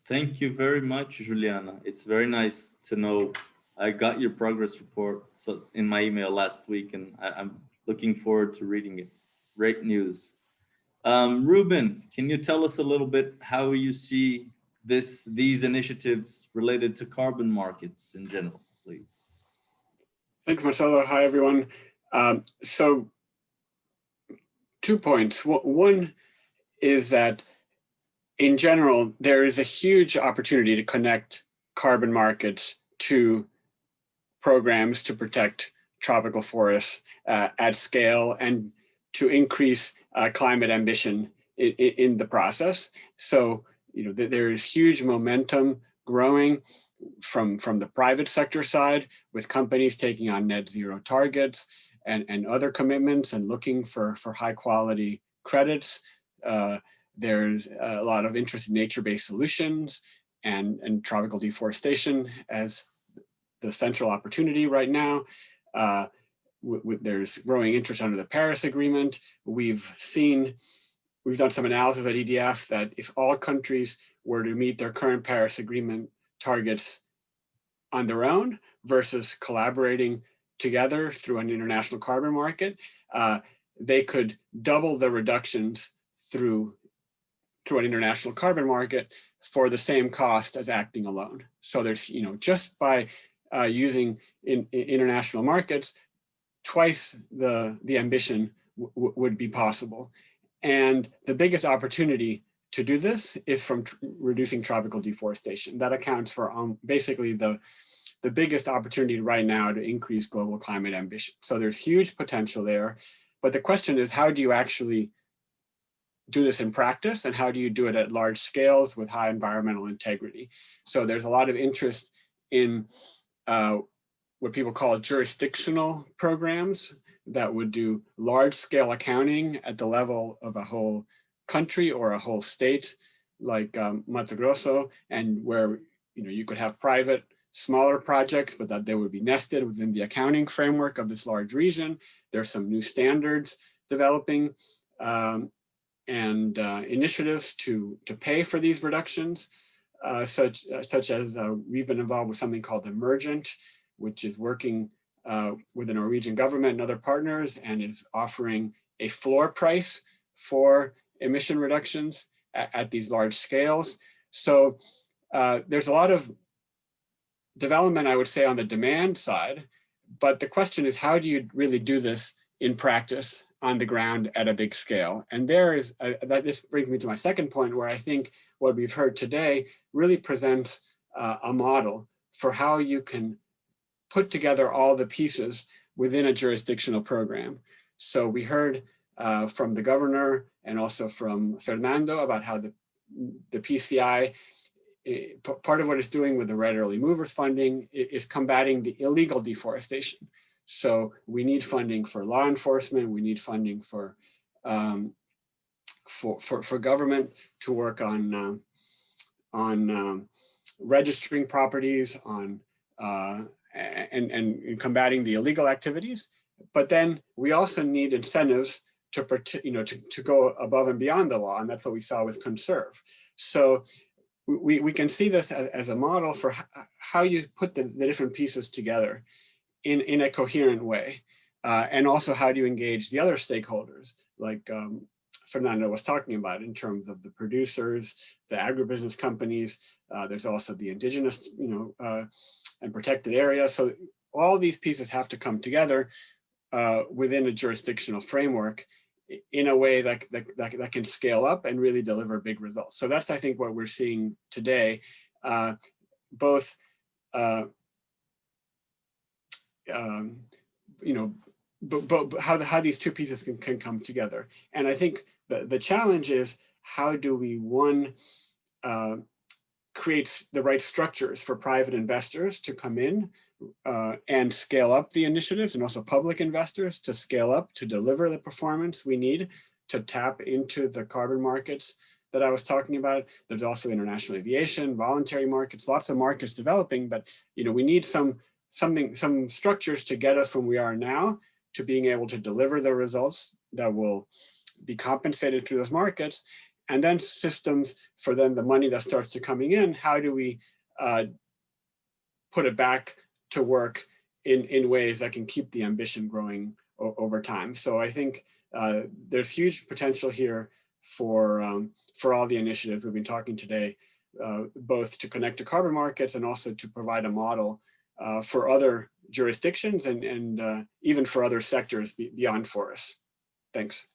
Thank you very much, Juliana. It's very nice to know. I got your progress report in my email last week, and I'm looking forward to reading it. Great news. Ruben, can you tell us a little bit how you see these initiatives related to carbon markets in general, please? Thanks, Marcelo. Hi, everyone. So 2 points. One is that in general, there is a huge opportunity to connect carbon markets to programs to protect tropical forests at scale and to increase climate ambition in the process. So, there is huge momentum growing from the private sector side, with companies taking on net zero targets and other commitments and looking for high quality credits. There's a lot of interest in nature-based solutions and tropical deforestation as the central opportunity right now. There's growing interest under the Paris Agreement. We've done some analysis at EDF that if all countries were to meet their current Paris Agreement targets on their own versus collaborating together through an international carbon market, they could double the reductions through an international carbon market for the same cost as acting alone. So there's, just by using international markets, twice the ambition would be possible. And the biggest opportunity to do this is from reducing tropical deforestation. That accounts for basically the biggest opportunity right now to increase global climate ambition. So there's huge potential there. But the question is, how do you actually do this in practice, and how do you do it at large scales with high environmental integrity? So there's a lot of interest in what people call jurisdictional programs that would do large scale accounting at the level of a whole country or a whole state, like Mato Grosso, and where you could have private smaller projects, but that they would be nested within the accounting framework of this large region. There's some new standards developing and initiatives to pay for these reductions, such as we've been involved with something called Emergent, which is working with the Norwegian government and other partners, and is offering a floor price for emission reductions at these large scales. So there's a lot of development, I would say, on the demand side, but the question is, how do you really do this in practice on the ground at a big scale? And this brings me to my second point, where I think what we've heard today really presents a model for how you can put together all the pieces within a jurisdictional program. So we heard from the governor and also from Fernando about how the PCI, part of what it's doing with the Red Early Movers funding is combating the illegal deforestation. So we need funding for law enforcement. We need funding for government to work on registering properties, and combating the illegal activities. But then we also need incentives to go above and beyond the law, and that's what we saw with CONSERV. So we can see this as a model for how you put the different pieces together in a coherent way, and also how do you engage the other stakeholders, like Fernando was talking about, in terms of the producers, the agribusiness companies. There's also the indigenous, and protected areas. So all these pieces have to come together within a jurisdictional framework in a way that can scale up and really deliver big results. So that's, I think, what we're seeing today, both but how these two pieces can come together. And I think the challenge is, how do we, one, create the right structures for private investors to come in and scale up the initiatives, and also public investors to scale up to deliver the performance we need to tap into the carbon markets that I was talking about. There's also international aviation, voluntary markets, lots of markets developing, but we need some structures to get us from where we are now to being able to deliver the results that will be compensated through those markets, and then systems for then the money that starts to coming in. How do we put it back to work in ways that can keep the ambition growing over time? So I think there's huge potential here for all the initiatives we've been talking today, both to connect to carbon markets and also to provide a model for other jurisdictions and even for other sectors beyond forests. Thanks.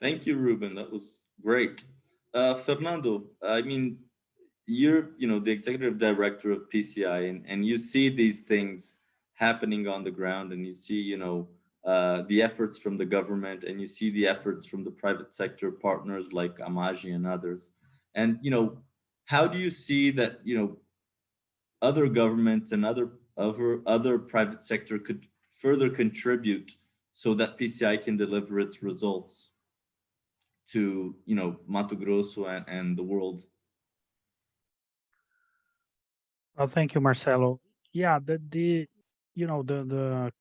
Thank you, Ruben. That was great. Fernando, I mean, you're the executive director of PCI, and you see these things happening on the ground, and you see the efforts from the government, and you see the efforts from the private sector partners like Amagi and others. And how do you see that other governments and other private sector could further contribute so that PCI can deliver its results to Mato Grosso and the world? Well, thank you, Marcelo. Yeah, the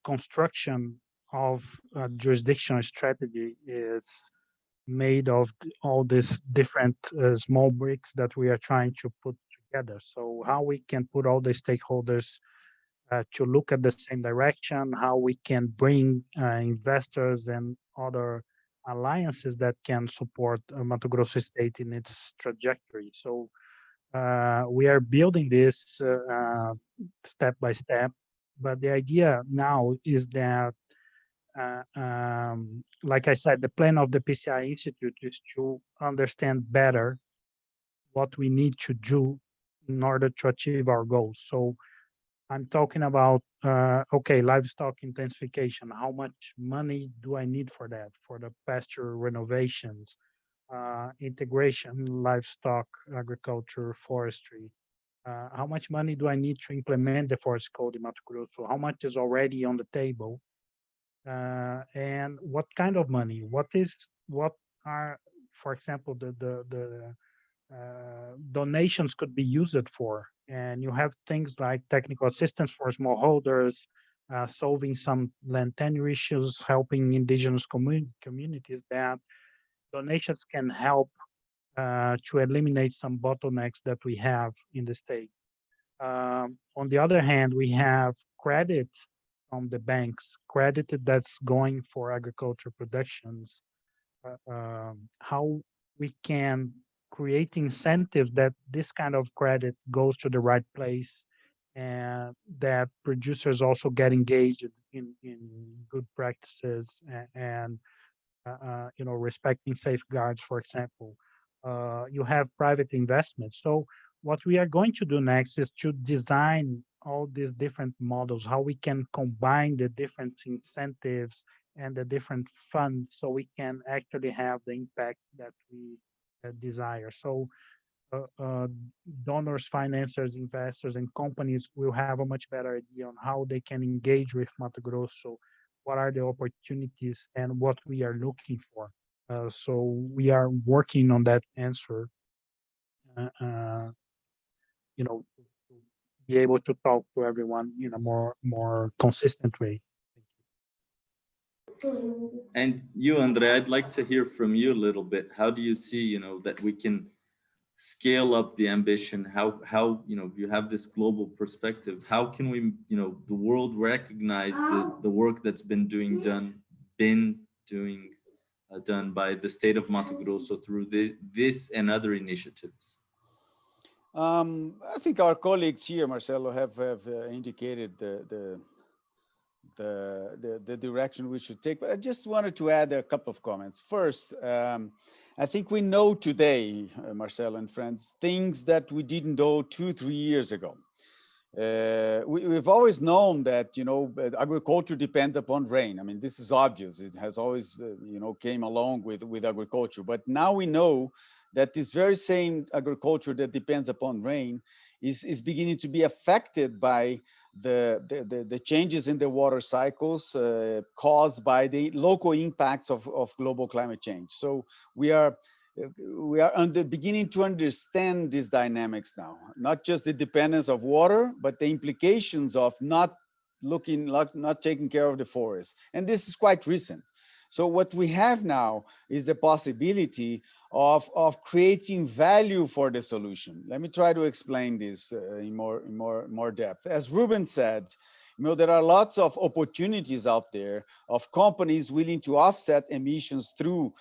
construction of a jurisdictional strategy is made of all these different small bricks that we are trying to put together. So how we can put all the stakeholders to look at the same direction, how we can bring investors and other alliances that can support Mato Grosso state in its trajectory. So we are building this step by step, but the idea now is that, like I said, the plan of the PCI Institute is to understand better what we need to do in order to achieve our goals. So I'm talking about, okay, livestock intensification. How much money do I need for that, for the pasture renovations, integration, livestock, agriculture, forestry? How much money do I need to implement the forest code in Mato Grosso? How much is already on the table? And what kind of money? What are, for example, the donations could be used for? And you have things like technical assistance for smallholders, solving some land tenure issues, helping indigenous communities. That donations can help to eliminate some bottlenecks that we have in the state. On the other hand, we have credit from the banks, credit that's going for agriculture productions. How we can create incentives that this kind of credit goes to the right place, and that producers also get engaged in good practices and respecting safeguards, for example. You have private investment. So what we are going to do next is to design all these different models, how we can combine the different incentives and the different funds so we can actually have the impact that we desire. So donors, financiers, investors, and companies will have a much better idea on how they can engage with Mato Grosso, what are the opportunities, and what we are looking for. So we are working on that answer, to be able to talk to everyone in a more consistent way. And you, Andre, I'd like to hear from you a little bit. How do you see, that we can scale up the ambition? How you have this global perspective. How can we, the world recognize the work that's been done by the state of Mato Grosso through this and other initiatives? I think our colleagues here, Marcelo, have indicated the direction we should take, but I just wanted to add a couple of comments. First, I think we know today, Marcelo and friends, things that we didn't know 2-3 years ago. We've always known that agriculture depends upon rain. I mean, this is obvious. It has always came along with agriculture. But now we know that this very same agriculture that depends upon rain is beginning to be affected by the changes in the water cycles caused by the local impacts of global climate change. So we are beginning to understand these dynamics now, not just the dependence of water, but the implications of not taking care of the forest. And this is quite recent. So what we have now is the possibility of creating value for the solution. Let me try to explain this in more depth. As Ruben said, there are lots of opportunities out there of companies willing to offset emissions through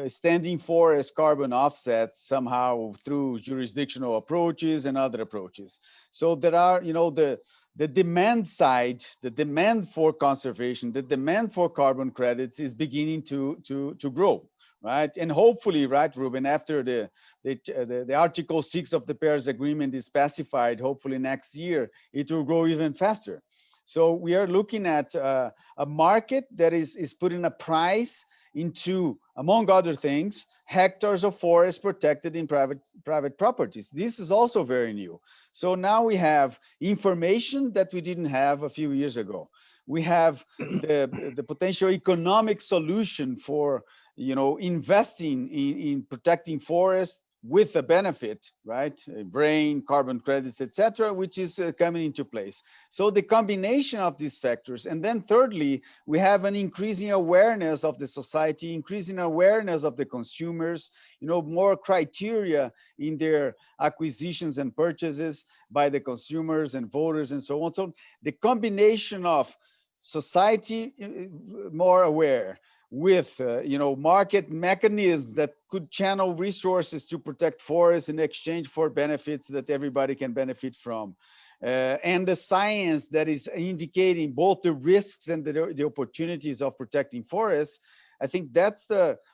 standing forest carbon offsets somehow through jurisdictional approaches and other approaches. So there are, the demand side, the demand for conservation, the demand for carbon credits is beginning to grow, right? And hopefully, right, Ruben, after the Article 6 of the Paris Agreement is pacified, hopefully next year, it will grow even faster. So we are looking at a market that is putting a price into, among other things, hectares of forest protected in private properties. This is also very new. So now we have information that we didn't have a few years ago. We have the potential economic solution for investing in protecting forests with a benefit, right? Brain, carbon credits, etc., which is coming into place. So the combination of these factors, and then thirdly, we have an increasing awareness of the society, increasing awareness of the consumers, more criteria in their acquisitions and purchases by the consumers and voters and so on. So the combination of society more aware, with market mechanisms that could channel resources to protect forests in exchange for benefits that everybody can benefit from, and the science that is indicating both the risks and the opportunities of protecting forests. I think that's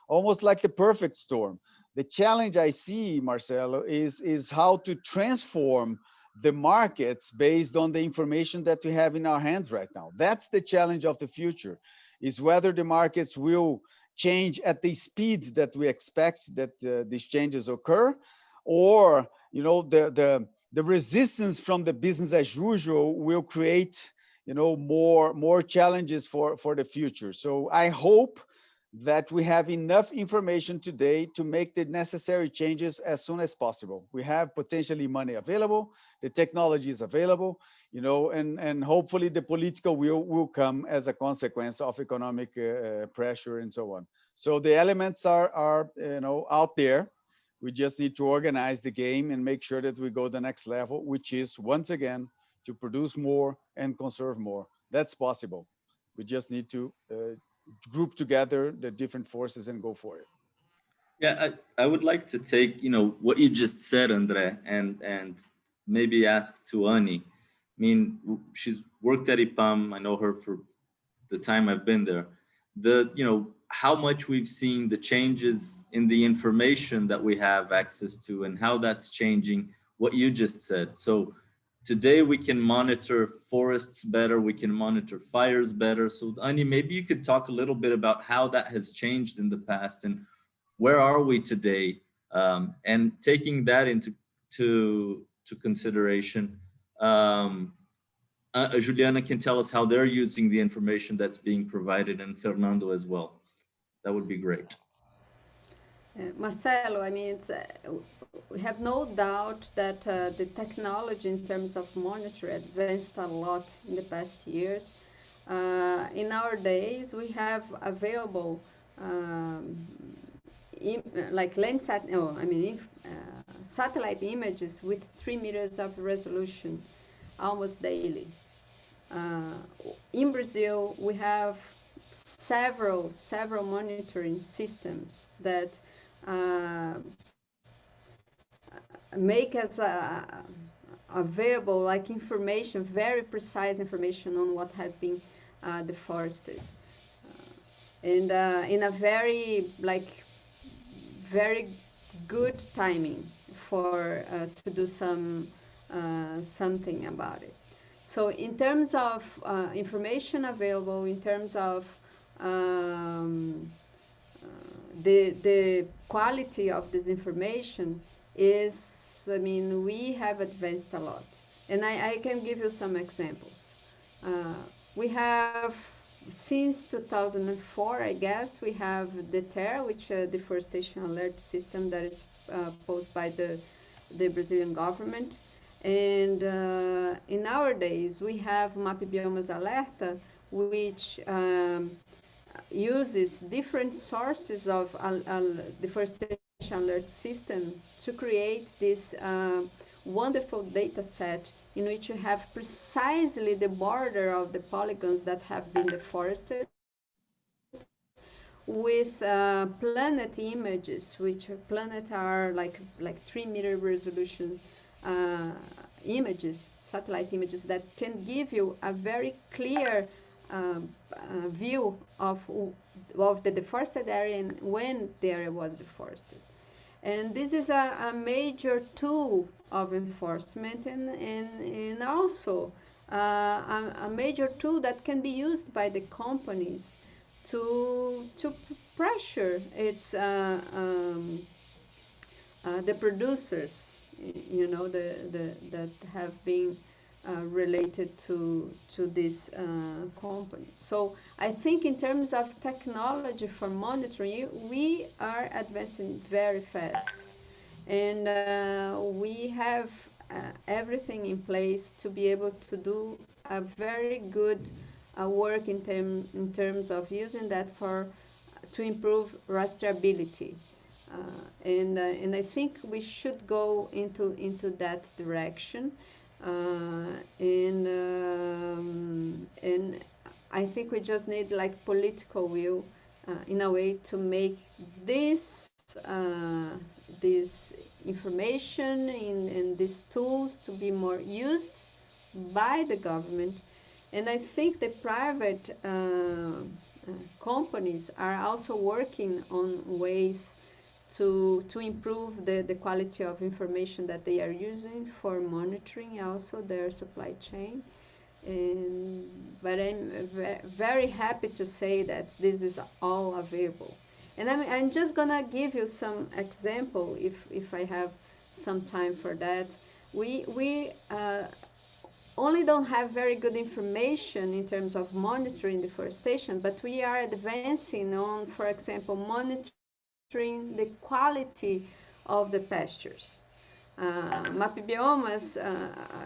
almost like the perfect storm. The challenge I see, Marcelo, is how to transform the markets based on the information that we have in our hands right now. That's the challenge of the future, is whether the markets will change at the speed that we expect that these changes occur, or the resistance from the business as usual will create more challenges for the future. So I hope that we have enough information today to make the necessary changes as soon as possible. We have potentially money available, the technology is available, and hopefully the political will come as a consequence of economic pressure and so on. So the elements are out there. We just need to organize the game and make sure that we go the next level, which is, once again, to produce more and conserve more. That's possible. We just need to group together the different forces and go for it. Yeah, I would like to take, what you just said, Andre, and maybe ask to Annie. I mean, she's worked at IPAM. I know her for the time I've been there. How much we've seen the changes in the information that we have access to and how that's changing what you just said. So today we can monitor forests better, we can monitor fires better. So Annie, maybe you could talk a little bit about how that has changed in the past and where are we today? And taking that into consideration, Juliana can tell us how they're using the information that's being provided, and Fernando as well. That would be great. Marcelo, I mean, we have no doubt that the technology in terms of monitoring advanced a lot in the past years. In our days, we have available satellite images with 3 meters of resolution almost daily. In Brazil, we have several monitoring systems that make us available information, very precise information on what has been deforested, and in a very good timing for to do something about it. So in terms of information available, in terms of the quality of this information is, I mean, we have advanced a lot. And I can give you some examples. We have, since 2004, I guess, we have the TER, which is a deforestation alert system that is posed by the Brazilian government. And in our days, we have MAP Biomas Alerta, which uses different sources of deforestation alert system to create this wonderful data set in which you have precisely the border of the polygons that have been deforested with planet images, which planet are like 3 meter resolution images, satellite images that can give you a very clear view of the deforested area and when the area was deforested. And this is a major tool of enforcement and also a major tool that can be used by the companies to pressure its the producers, that have been related to this company. So I think in terms of technology for monitoring, we are advancing very fast, and we have everything in place to be able to do a very good work in terms of using that to improve rasterability. And I think we should go into that direction. And I think we just need political will in a way to make this information and these tools to be more used by the government. And I think the private companies are also working on ways to improve the quality of information that they are using for monitoring also their supply chain. But I'm very happy to say that this is all available. And I'm just gonna give you some example if I have some time for that. We only don't have very good information in terms of monitoring deforestation, but we are advancing on, for example, monitoring the quality of the pastures. MapBiomas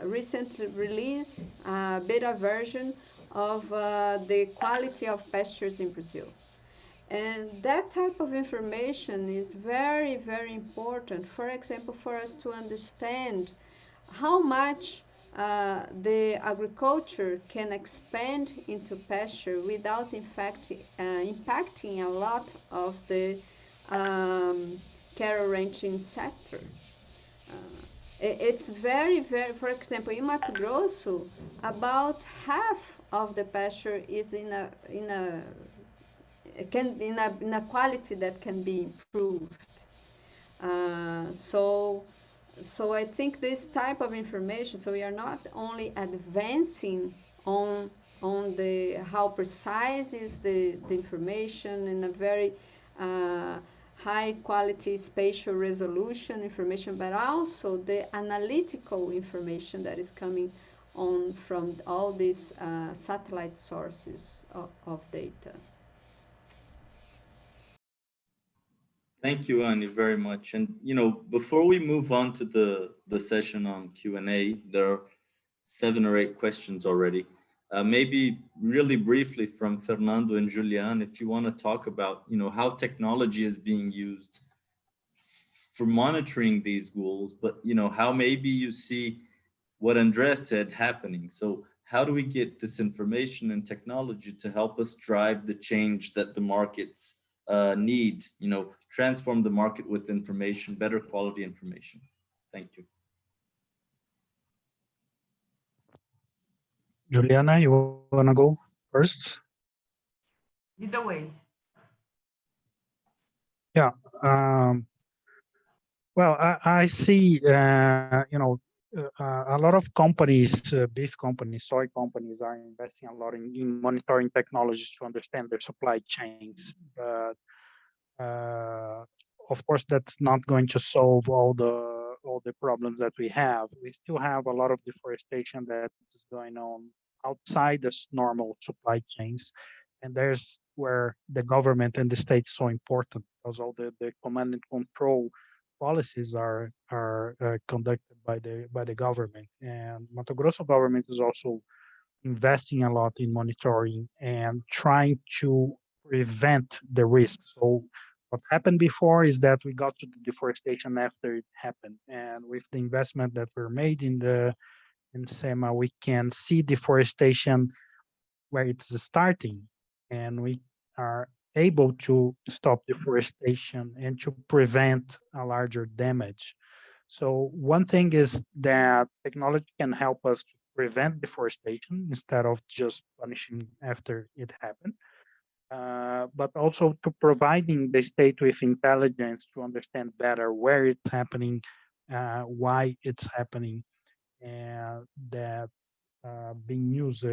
recently released a beta version of the quality of pastures in Brazil. And that type of information is very, very important, for example, for us to understand how much the agriculture can expand into pasture without, in fact, impacting a lot of the cattle ranching sector. It's very, very, for example, in Mato Grosso, about half of the pasture is in a quality that can be improved. So I think this type of information, so we are not only advancing on the how precise is the information in a very high quality spatial resolution information, but also the analytical information that is coming on from all these satellite sources of data. Thank you, Annie, very much. And, before we move on to the session on Q&A, there are 7 or 8 questions already. Maybe really briefly from Fernando and Juliana, if you want to talk about, how technology is being used for monitoring these goals, but, how maybe you see what Andres said happening. So how do we get this information and technology to help us drive the change that the markets need, transform the market with information, better quality information? Thank you. Juliana, you want to go first? Either way. Yeah. Well, I see, a lot of companies, beef companies, soy companies are investing a lot in monitoring technologies to understand their supply chains. But of course, that's not going to solve all the problems that we have. We still have a lot of deforestation that is going on outside this normal supply chains. And there's where the government and the state is so important, because all the command and control policies are conducted by the government. And Mato Grosso government is also investing a lot in monitoring and trying to prevent the risk. So what happened before is that we got to the deforestation after it happened. And with the investment that were made in SEMA, we can see deforestation where it's starting, and we are able to stop deforestation and to prevent a larger damage. So one thing is that technology can help us to prevent deforestation instead of just punishing after it happened, but also to providing the state with intelligence to understand better where it's happening, why it's happening, and that's being used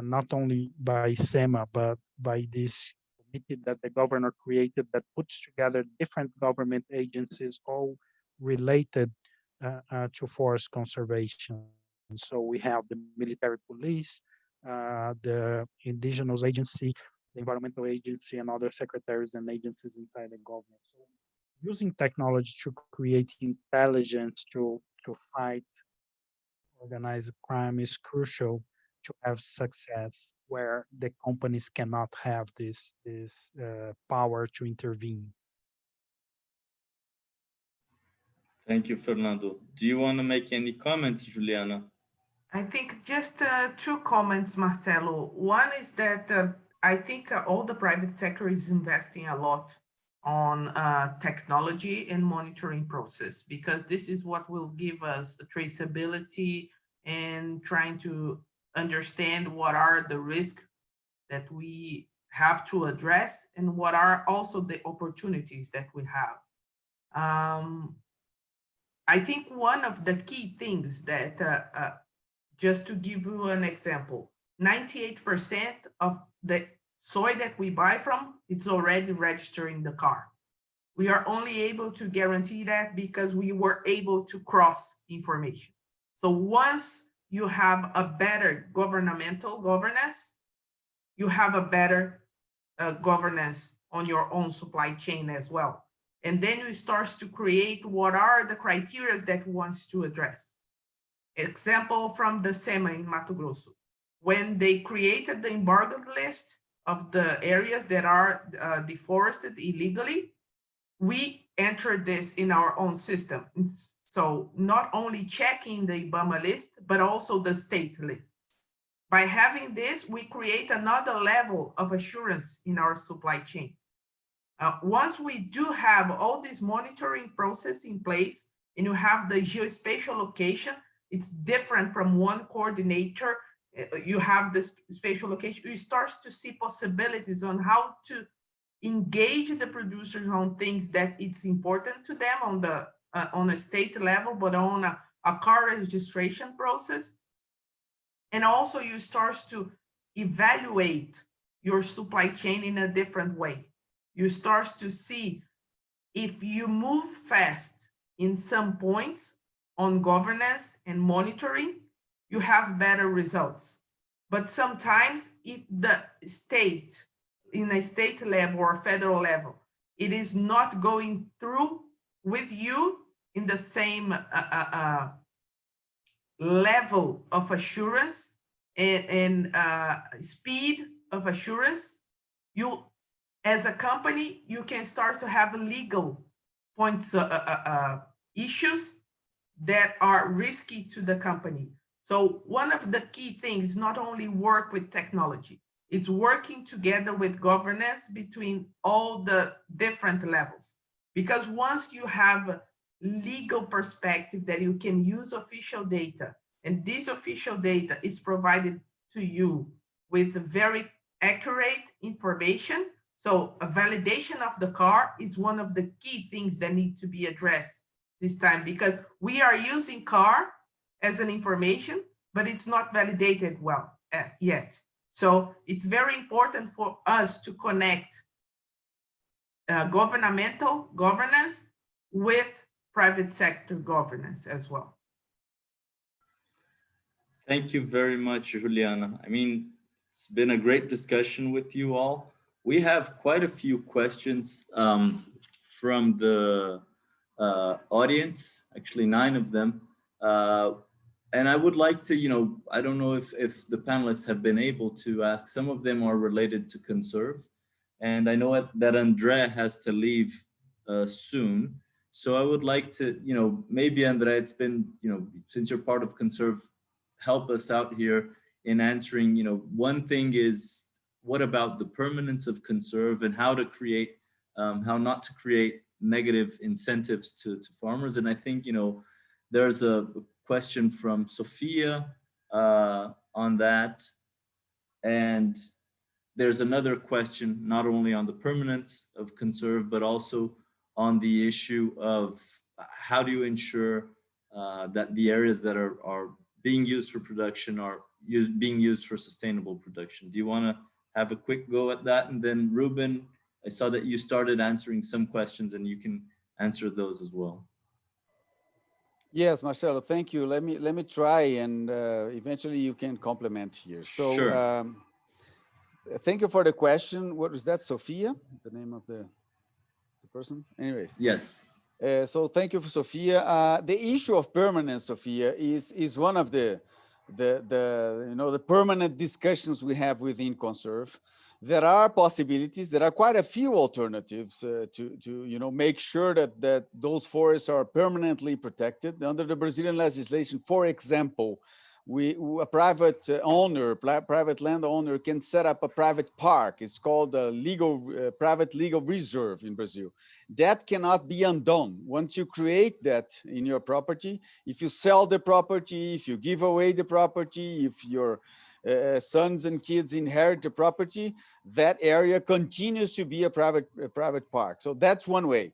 not only by SEMA, but by this committee that the governor created that puts together different government agencies, all related to forest conservation. So we have the military police, the indigenous agency, the environmental agency, and other secretaries and agencies inside the government. So using technology to create intelligence to fight organized crime is crucial to have success where the companies cannot have this power to intervene. Thank you, Fernando. Do you want to make any comments, Juliana? I think just 2 comments, Marcelo. One is that I think all the private sector is investing a lot on technology and monitoring process, because this is what will give us traceability and trying to understand what are the risks that we have to address and what are also the opportunities that we have. I think one of the key things that, just to give you an example, 98% of the soy that we buy from, it's already registered in the car. We are only able to guarantee that because we were able to cross information. So once you have a better governmental governance, you have a better governance on your own supply chain as well. And then you start to create what are the criteria that you want to address. Example from the Semana in Mato Grosso. When they created the embargoed list of the areas that are deforested illegally, we entered this in our own system. So not only checking the IPAM list, but also the state list. By having this, we create another level of assurance in our supply chain. Once we do have all this monitoring process in place, and you have the geospatial location, it's different from one coordinator. You have this spatial location, you start to see possibilities on how to engage the producers on things that it's important to them on a state level, but on a car registration process. And also you start to evaluate your supply chain in a different way. You start to see if you move fast in some points on governance and monitoring, you have better results. But sometimes if the state, in a state level or federal level, it is not going through with you in the same level of assurance and speed of assurance, you, as a company, you can start to have legal points, issues that are risky to the company. So one of the key things is not only work with technology, it's working together with governance between all the different levels. Because once you have a legal perspective that you can use official data, and this official data is provided to you with very accurate information, so a validation of the car is one of the key things that need to be addressed this time, because we are using car as an information, but it's not validated well yet. So it's very important for us to connect governmental governance with private sector governance as well. Thank you very much, Juliana. I mean, it's been a great discussion with you all. We have quite a few questions from the audience, actually 9 of them. And I would like to, I don't know if the panelists have been able to ask. Some of them are related to CONSERV. And I know that Andrea has to leave soon. So I would like to, maybe Andrea, it's been, since you're part of CONSERV, help us out here in answering, one thing is, what about the permanence of CONSERV and how to create, how not to create negative incentives to farmers. And I think, there's a question from Sophia on that. And there's another question, not only on the permanence of CONSERV, but also on the issue of how do you ensure that the areas that are being used for production are being used for sustainable production. Do you want to have a quick go at that? And then Ruben, I saw that you started answering some questions and you can answer those as well. Yes, Marcelo, thank you. Let me try, and eventually you can complement here. So sure. Thank you for the question. What was that, Sophia? The name of the person? Anyways. Yes. So thank you for Sophia. The issue of permanence, Sophia, is one of the permanent discussions we have within CONSERV. There are possibilities. There are quite a few alternatives to make sure that those forests are permanently protected under the Brazilian legislation. For example, a private landowner can set up a private park. It's called a private legal reserve in Brazil. That cannot be undone. Once you create that in your property, if you sell the property, if you give away the property, if your sons and kids inherit the property, that area continues to be a private park. So that's one way.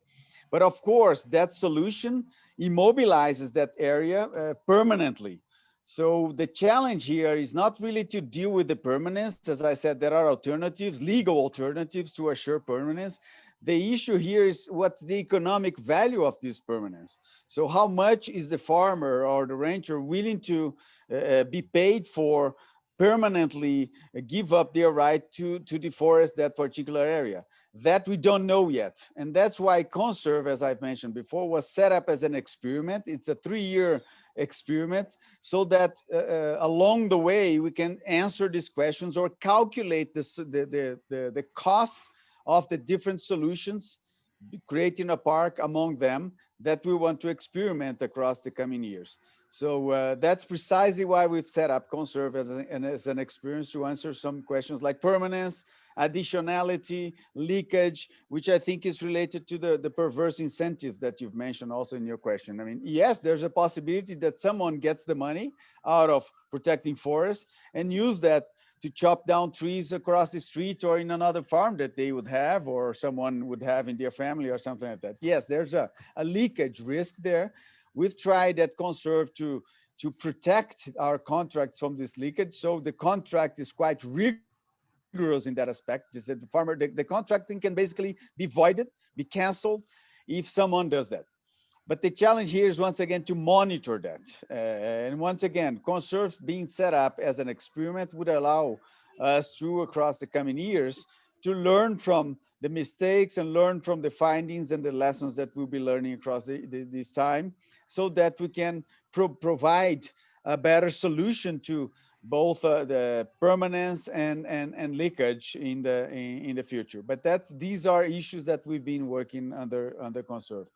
But of course, that solution immobilizes that area permanently. So the challenge here is not really to deal with the permanence. As I said, there are alternatives, legal alternatives to assure permanence. The issue here is what's the economic value of this permanence. So how much is the farmer or the rancher willing to be paid for permanently give up their right to deforest that particular area? That we don't know yet. And that's why CONSERV, as I've mentioned before, was set up as an experiment. It's a 3-year experiment so that along the way we can answer these questions or calculate the cost of the different solutions, creating a park among them that we want to experiment across the coming years. So that's precisely why we've set up CONSERV as an experience to answer some questions like permanence, additionality, leakage, which I think is related to the perverse incentives that you've mentioned also in your question. I mean, yes, there's a possibility that someone gets the money out of protecting forests and use that to chop down trees across the street or in another farm that they would have or someone would have in their family or something like that. Yes, there's a leakage risk there. We've tried at CONSERV to protect our contracts from this leakage. So the contract is quite rigorous in that aspect. Is that the farmer, the contracting can basically be voided, be canceled if someone does that. But the challenge here is once again to monitor that. And once again, CONSERV being set up as an experiment would allow us to, across the coming years, to learn from the mistakes and learn from the findings and the lessons that we'll be learning across this time, so that we can provide a better solution to both the permanence and leakage in the future. But these are issues that we've been working under CONSERV.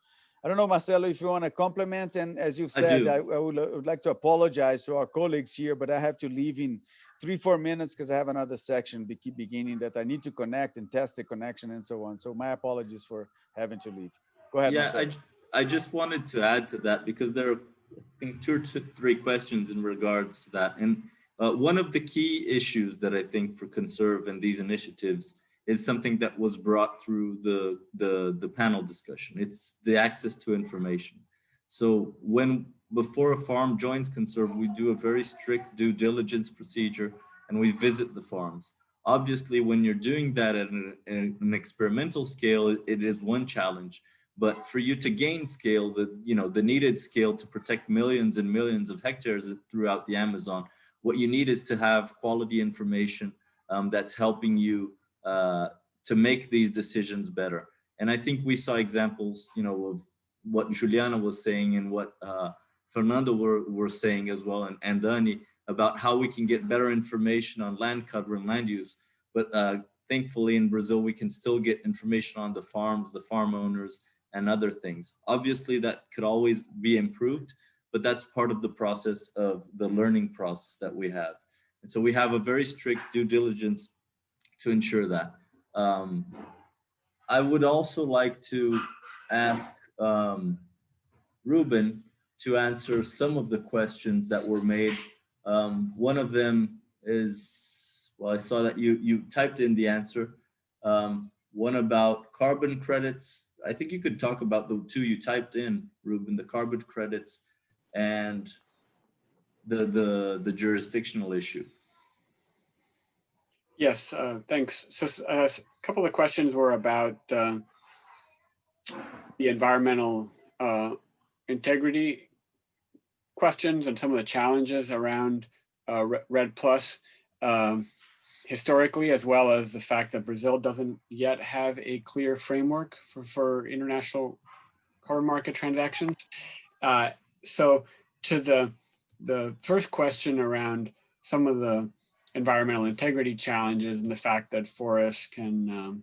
I don't know, Marcelo, if you want to complement, and as you've said, I would like to apologize to our colleagues here, but I have to leave in 3-4 minutes because I have another section beginning that I need to connect and test the connection and so on. So my apologies for having to leave. Go ahead, Marcelo. I just wanted to add to that because there are, I think, 2 to 3 questions in regards to that. And one of the key issues that I think for CONSERV and these initiatives is something that was brought through the panel discussion. It's the access to information. So before a farm joins CONSERV, we do a very strict due diligence procedure and we visit the farms. Obviously, when you're doing that at an experimental scale, it is one challenge. But for you to gain scale, the needed scale to protect millions and millions of hectares throughout the Amazon, what you need is to have quality information that's helping you to make these decisions better. And I think we saw examples, of what Juliana was saying and what Fernando were saying as well, and Dani, about how we can get better information on land cover and land use. But thankfully in Brazil, we can still get information on the farms, the farm owners, and other things. Obviously, that could always be improved, but that's part of the process of the learning process that we have. And so we have a very strict due diligence to ensure that. I would also like to ask Ruben to answer some of the questions that were made. One of them is, well, I saw that you typed in the answer. One about carbon credits. I think you could talk about the 2 you typed in, Ruben, the carbon credits and the jurisdictional issue. Yes, thanks. So a couple of questions were about the environmental integrity questions and some of the challenges around REDD+, historically, as well as the fact that Brazil doesn't yet have a clear framework for international carbon market transactions. So to the first question around some of the environmental integrity challenges and the fact that forests can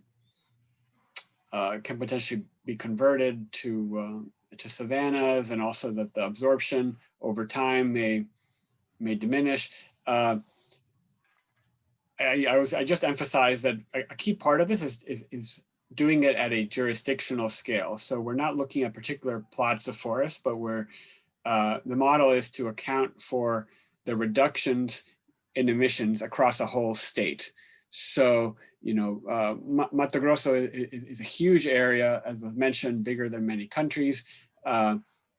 potentially be converted to savannas, and also that the absorption over time may diminish. I just emphasized that a key part of this is doing it at a jurisdictional scale. So we're not looking at particular plots of forest, but the model is to account for the reductions in emissions across a whole state. So, you know, Mato Grosso is a huge area, as was mentioned, bigger than many countries.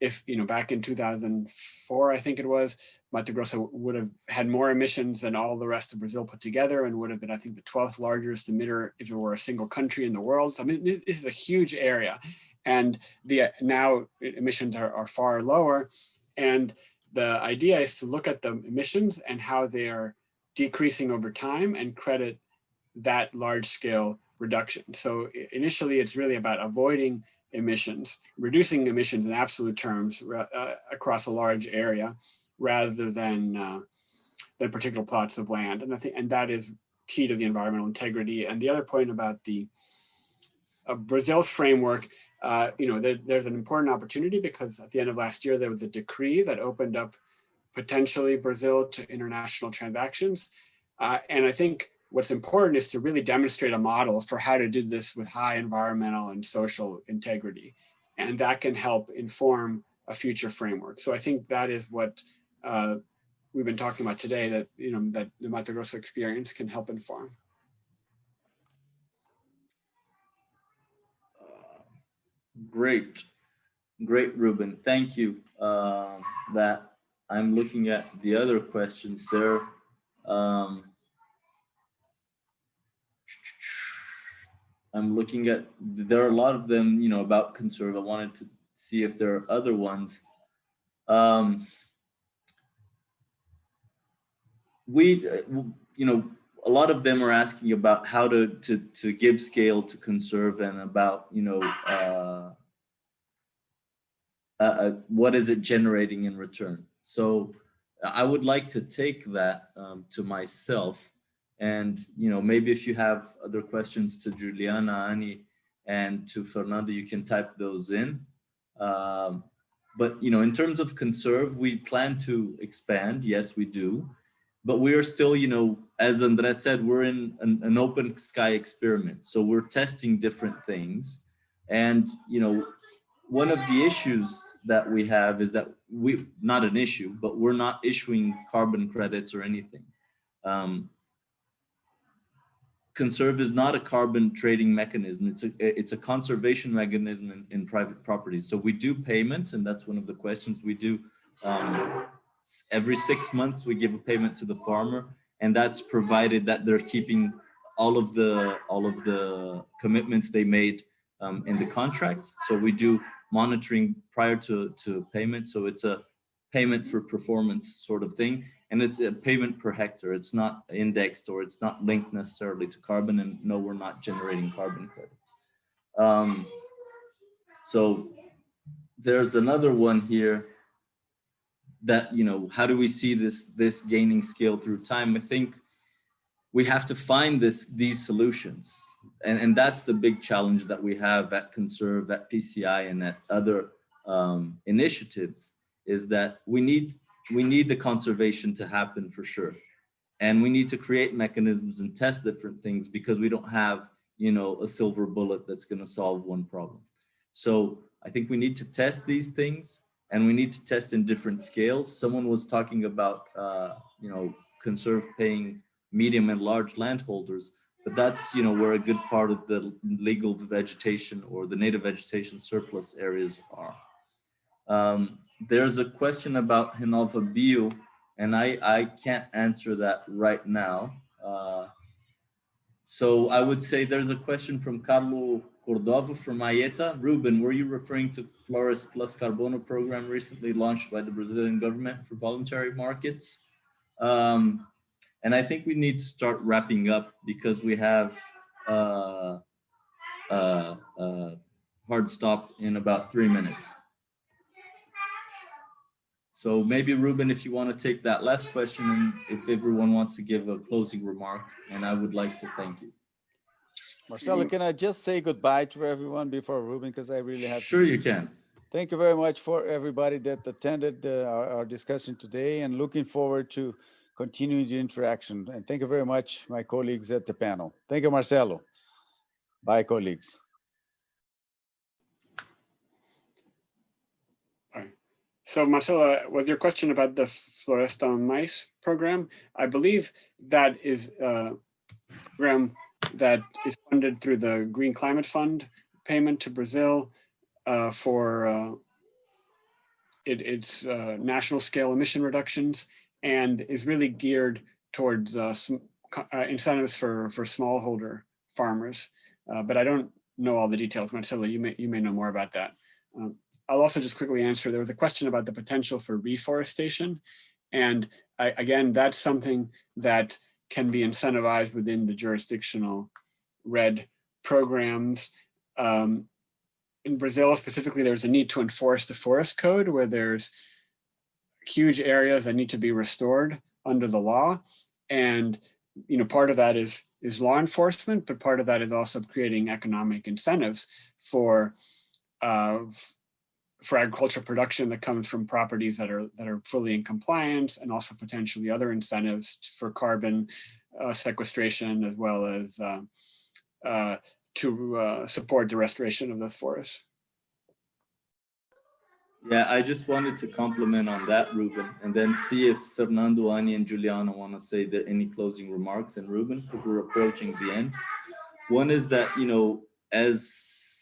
If, you know, back in 2004, I think it was, Mato Grosso would have had more emissions than all the rest of Brazil put together, and would have been, I think, the 12th largest emitter if it were a single country in the world. So, I mean, this is a huge area. And now emissions are far lower. And the idea is to look at the emissions and how they are decreasing over time and credit that large scale reduction. So initially, it's really about avoiding emissions, reducing emissions in absolute terms across a large area, rather than particular plots of land. And I think, and that is key to the environmental integrity. And the other point about the Brazil's framework, you know, there's an important opportunity, because at the end of last year, there was a decree that opened up potentially Brazil to international transactions. And I think what's important is to really demonstrate a model for how to do this with high environmental and social integrity. And that can help inform a future framework. So I think that is what we've been talking about today, that, you know, that the Mato Grosso experience can help inform. Great, Ruben. Thank you. That I'm looking at the other questions there. I'm looking at, there are a lot of them, you know, about CONSERV. I wanted to see if there are other ones. You know, a lot of them are asking about how to give scale to CONSERV, and about, you know, what is it generating in return. So I would like to take that to myself, and, you know, maybe if you have other questions to Juliana, Ani, and to Fernando, you can type those in. But, you know, in terms of CONSERV, we plan to expand. Yes, we do. But we are still, you know, as André said, we're in an open sky experiment. So we're testing different things. And, you know, one of the issues that we have is that not an issue, but we're not issuing carbon credits or anything. CONSERV is not a carbon trading mechanism. It's a conservation mechanism in private properties. So we do payments, and that's one of the questions we do. Every 6 months, we give a payment to the farmer, and that's provided that they're keeping all of the commitments they made in the contract. So we do monitoring prior to payment. So it's a payment for performance sort of thing. And it's a payment per hectare. It's not indexed, or it's not linked necessarily to carbon. And no, we're not generating carbon credits. So there's another one here that, you know, how do we see this gaining scale through time? I think we have to find these solutions. And that's the big challenge that we have at CONSERV, at PCI, and at other initiatives, is that we need the conservation to happen for sure. And we need to create mechanisms and test different things, because we don't have, you know, a silver bullet that's going to solve one problem. So I think we need to test these things, and we need to test in different scales. Someone was talking about, you know, CONSERV paying medium and large landholders, but that's, you know, where a good part of the legal vegetation or the native vegetation surplus areas are. There's a question about Renova Bio, and I can't answer that right now. So I would say there's a question from Carlo Cordova from Aieta. Ruben, were you referring to Florest Plus Carbono program recently launched by the Brazilian government for voluntary markets? And I think we need to start wrapping up, because we have hard stop in about 3 minutes. So maybe, Ruben, if you want to take that last question, and if everyone wants to give a closing remark, and I would like to thank you. Marcelo, can I just say goodbye to everyone before Ruben, because I really have Sure, you can. Thank you very much for everybody that attended our discussion today, and looking forward to continuing the interaction. And thank you very much, my colleagues at the panel. Thank you, Marcelo. Bye, colleagues. All right. So Marcelo, was your question about the Floresta Mais program? I believe that is program that is funded through the Green Climate Fund payment to Brazil for its national scale emission reductions, and is really geared towards incentives for smallholder farmers. But I don't know all the details. Marcelo, you may know more about that. I'll also just quickly answer. There was a question about the potential for reforestation. And again, that's something that can be incentivized within the jurisdictional RED programs. In Brazil specifically, there's a need to enforce the forest code where there's huge areas that need to be restored under the law. And part of that is law enforcement, but part of that is also creating economic incentives for agricultural production that comes from properties that are fully in compliance, and also potentially other incentives for carbon sequestration, as well as to support the restoration of those forests. Yeah, I just wanted to compliment on that, Ruben, and then see if Fernando, Ani, and Juliana want to say any closing remarks. And Ruben, because we're approaching the end. One is that, as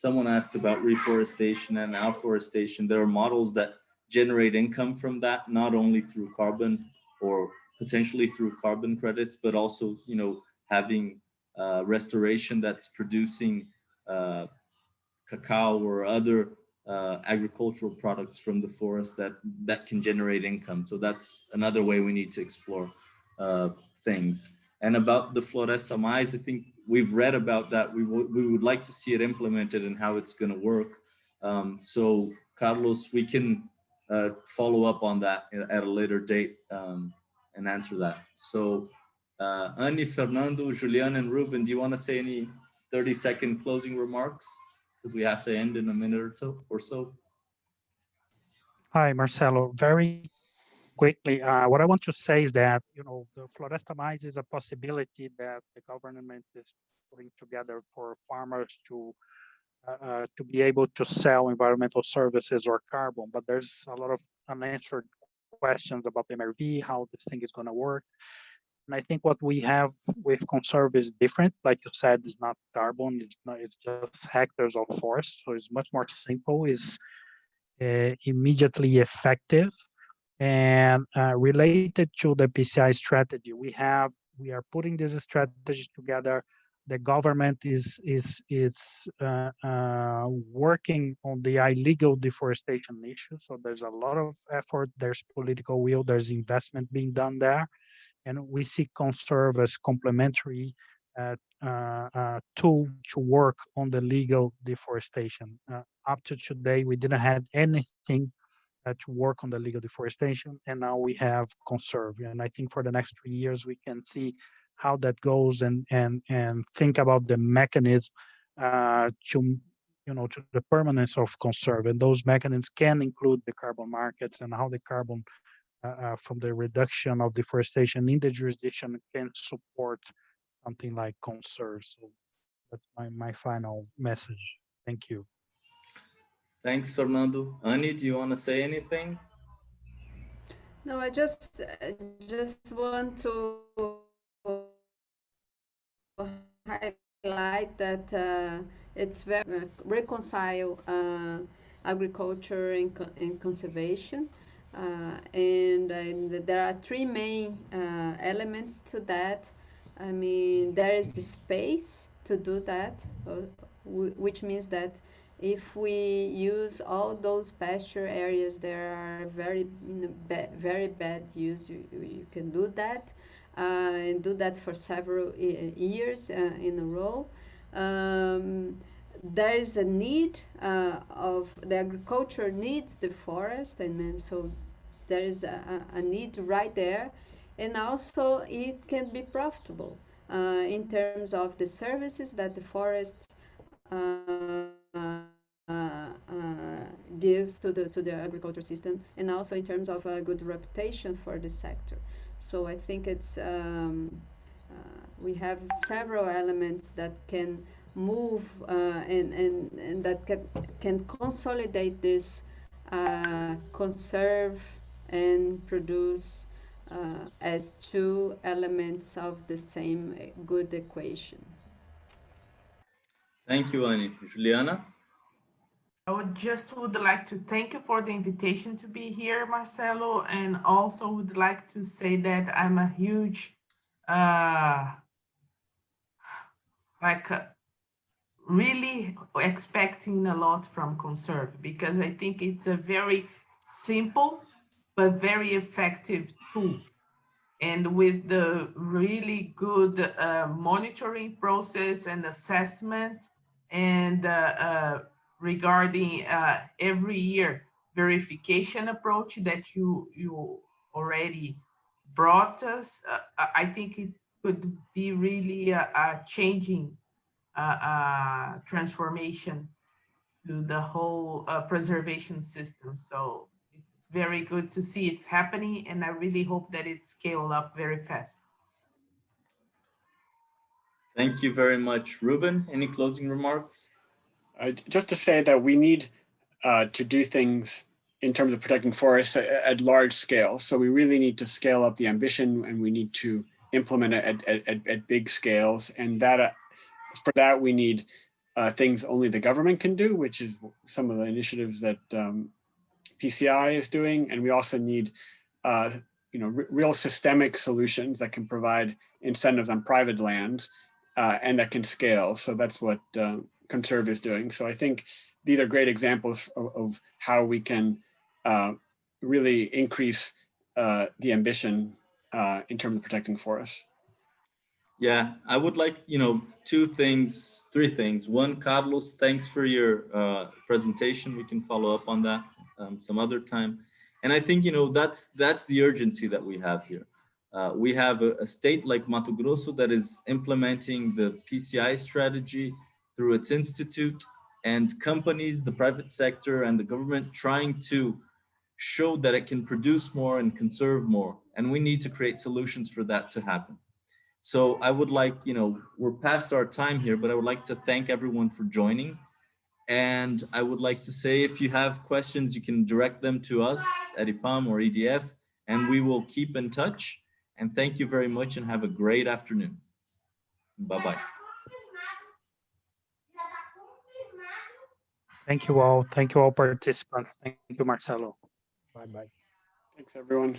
someone asked about reforestation and afforestation, there are models that generate income from that, not only through carbon or potentially through carbon credits, but also, having restoration that's producing cacao or other agricultural products from the forest that can generate income. So that's another way we need to explore things. And about the Floresta Mais, I think we've read about that. We would like to see it implemented and how it's going to work. So Carlos, we can follow up on that at a later date and answer that. So Ani, Fernando, Julian, and Ruben, do you want to say any 30-second closing remarks? Because we have to end in a minute or so. Hi, Marcelo. Very quickly, what I want to say is that, the Floresta Mais is a possibility that the government is putting together for farmers to be able to sell environmental services or carbon. But there's a lot of unanswered questions about MRV, how this thing is going to work. And I think what we have with CONSERV is different. Like you said, it's not carbon, it's just hectares of forest. So it's much more simple, it's immediately effective. And related to the PCI strategy, we are putting this strategy together. The government is working on the illegal deforestation issue. So there's a lot of effort, there's political will, there's investment being done there. And we see CONSERV as complementary tool to work on the legal deforestation. Up to today, we didn't have anything to work on the legal deforestation, and now we have CONSERV. And I think for the next 3 years, we can see how that goes and think about the mechanism to the permanence of CONSERV. And those mechanisms can include the carbon markets and how the carbon from the reduction of deforestation in the jurisdiction can support something like CONSERV. So that's my final message. Thank you. Thanks, Fernando. Ani, do you want to say anything? No, I just want to highlight that it's very reconcile agriculture and conservation. And there are three main elements to that. I mean, there is the space to do that, which means that if we use all those pasture areas, there are very bad use. You can do that and do that for several years in a row. There is a need of the agriculture needs the forest, and then so there is a need right there, and also it can be profitable in terms of the services that the forest gives to the agriculture system, and also in terms of a good reputation for the sector. So I think it's we have several elements that can move and that can consolidate this, conserve and produce as two elements of the same good equation. Thank you, Annie. Juliana? I would like to thank you for the invitation to be here, Marcelo, and also would like to say that I'm a huge, really expecting a lot from CONSERV, because I think it's a very simple but very effective tool. And with the really good monitoring process and assessment, and regarding every year verification approach that you already brought us, I think it could be really a changing transformation to the whole preservation system. So it's very good to see it's happening, and I really hope that it scale up very fast. Thank you very much. Ruben, any closing remarks? Just to say that we need to do things in terms of protecting forests at large scale. So we really need to scale up the ambition, and we need to implement it at big scales. And that for that, we need things only the government can do, which is some of the initiatives that PCI is doing. And we also need real systemic solutions that can provide incentives on private lands and that can scale. So that's what CONSERV is doing. So I think these are great examples of how we can really increase the ambition in terms of protecting forests. Yeah, I would like, three things. One, Carlos, thanks for your presentation. We can follow up on that some other time. And I think, that's the urgency that we have here. We have a state like Mato Grosso that is implementing the PCI strategy through its institute, and companies, the private sector and the government trying to show that it can produce more and conserve more. And we need to create solutions for that to happen. So I would like, we're past our time here, but I would like to thank everyone for joining. And I would like to say, if you have questions, you can direct them to us at IPAM or EDF, and we will keep in touch. And thank you very much, and have a great afternoon. Bye-bye. Thank you all. Thank you all participants. Thank you, Marcelo. Bye-bye. Thanks, everyone.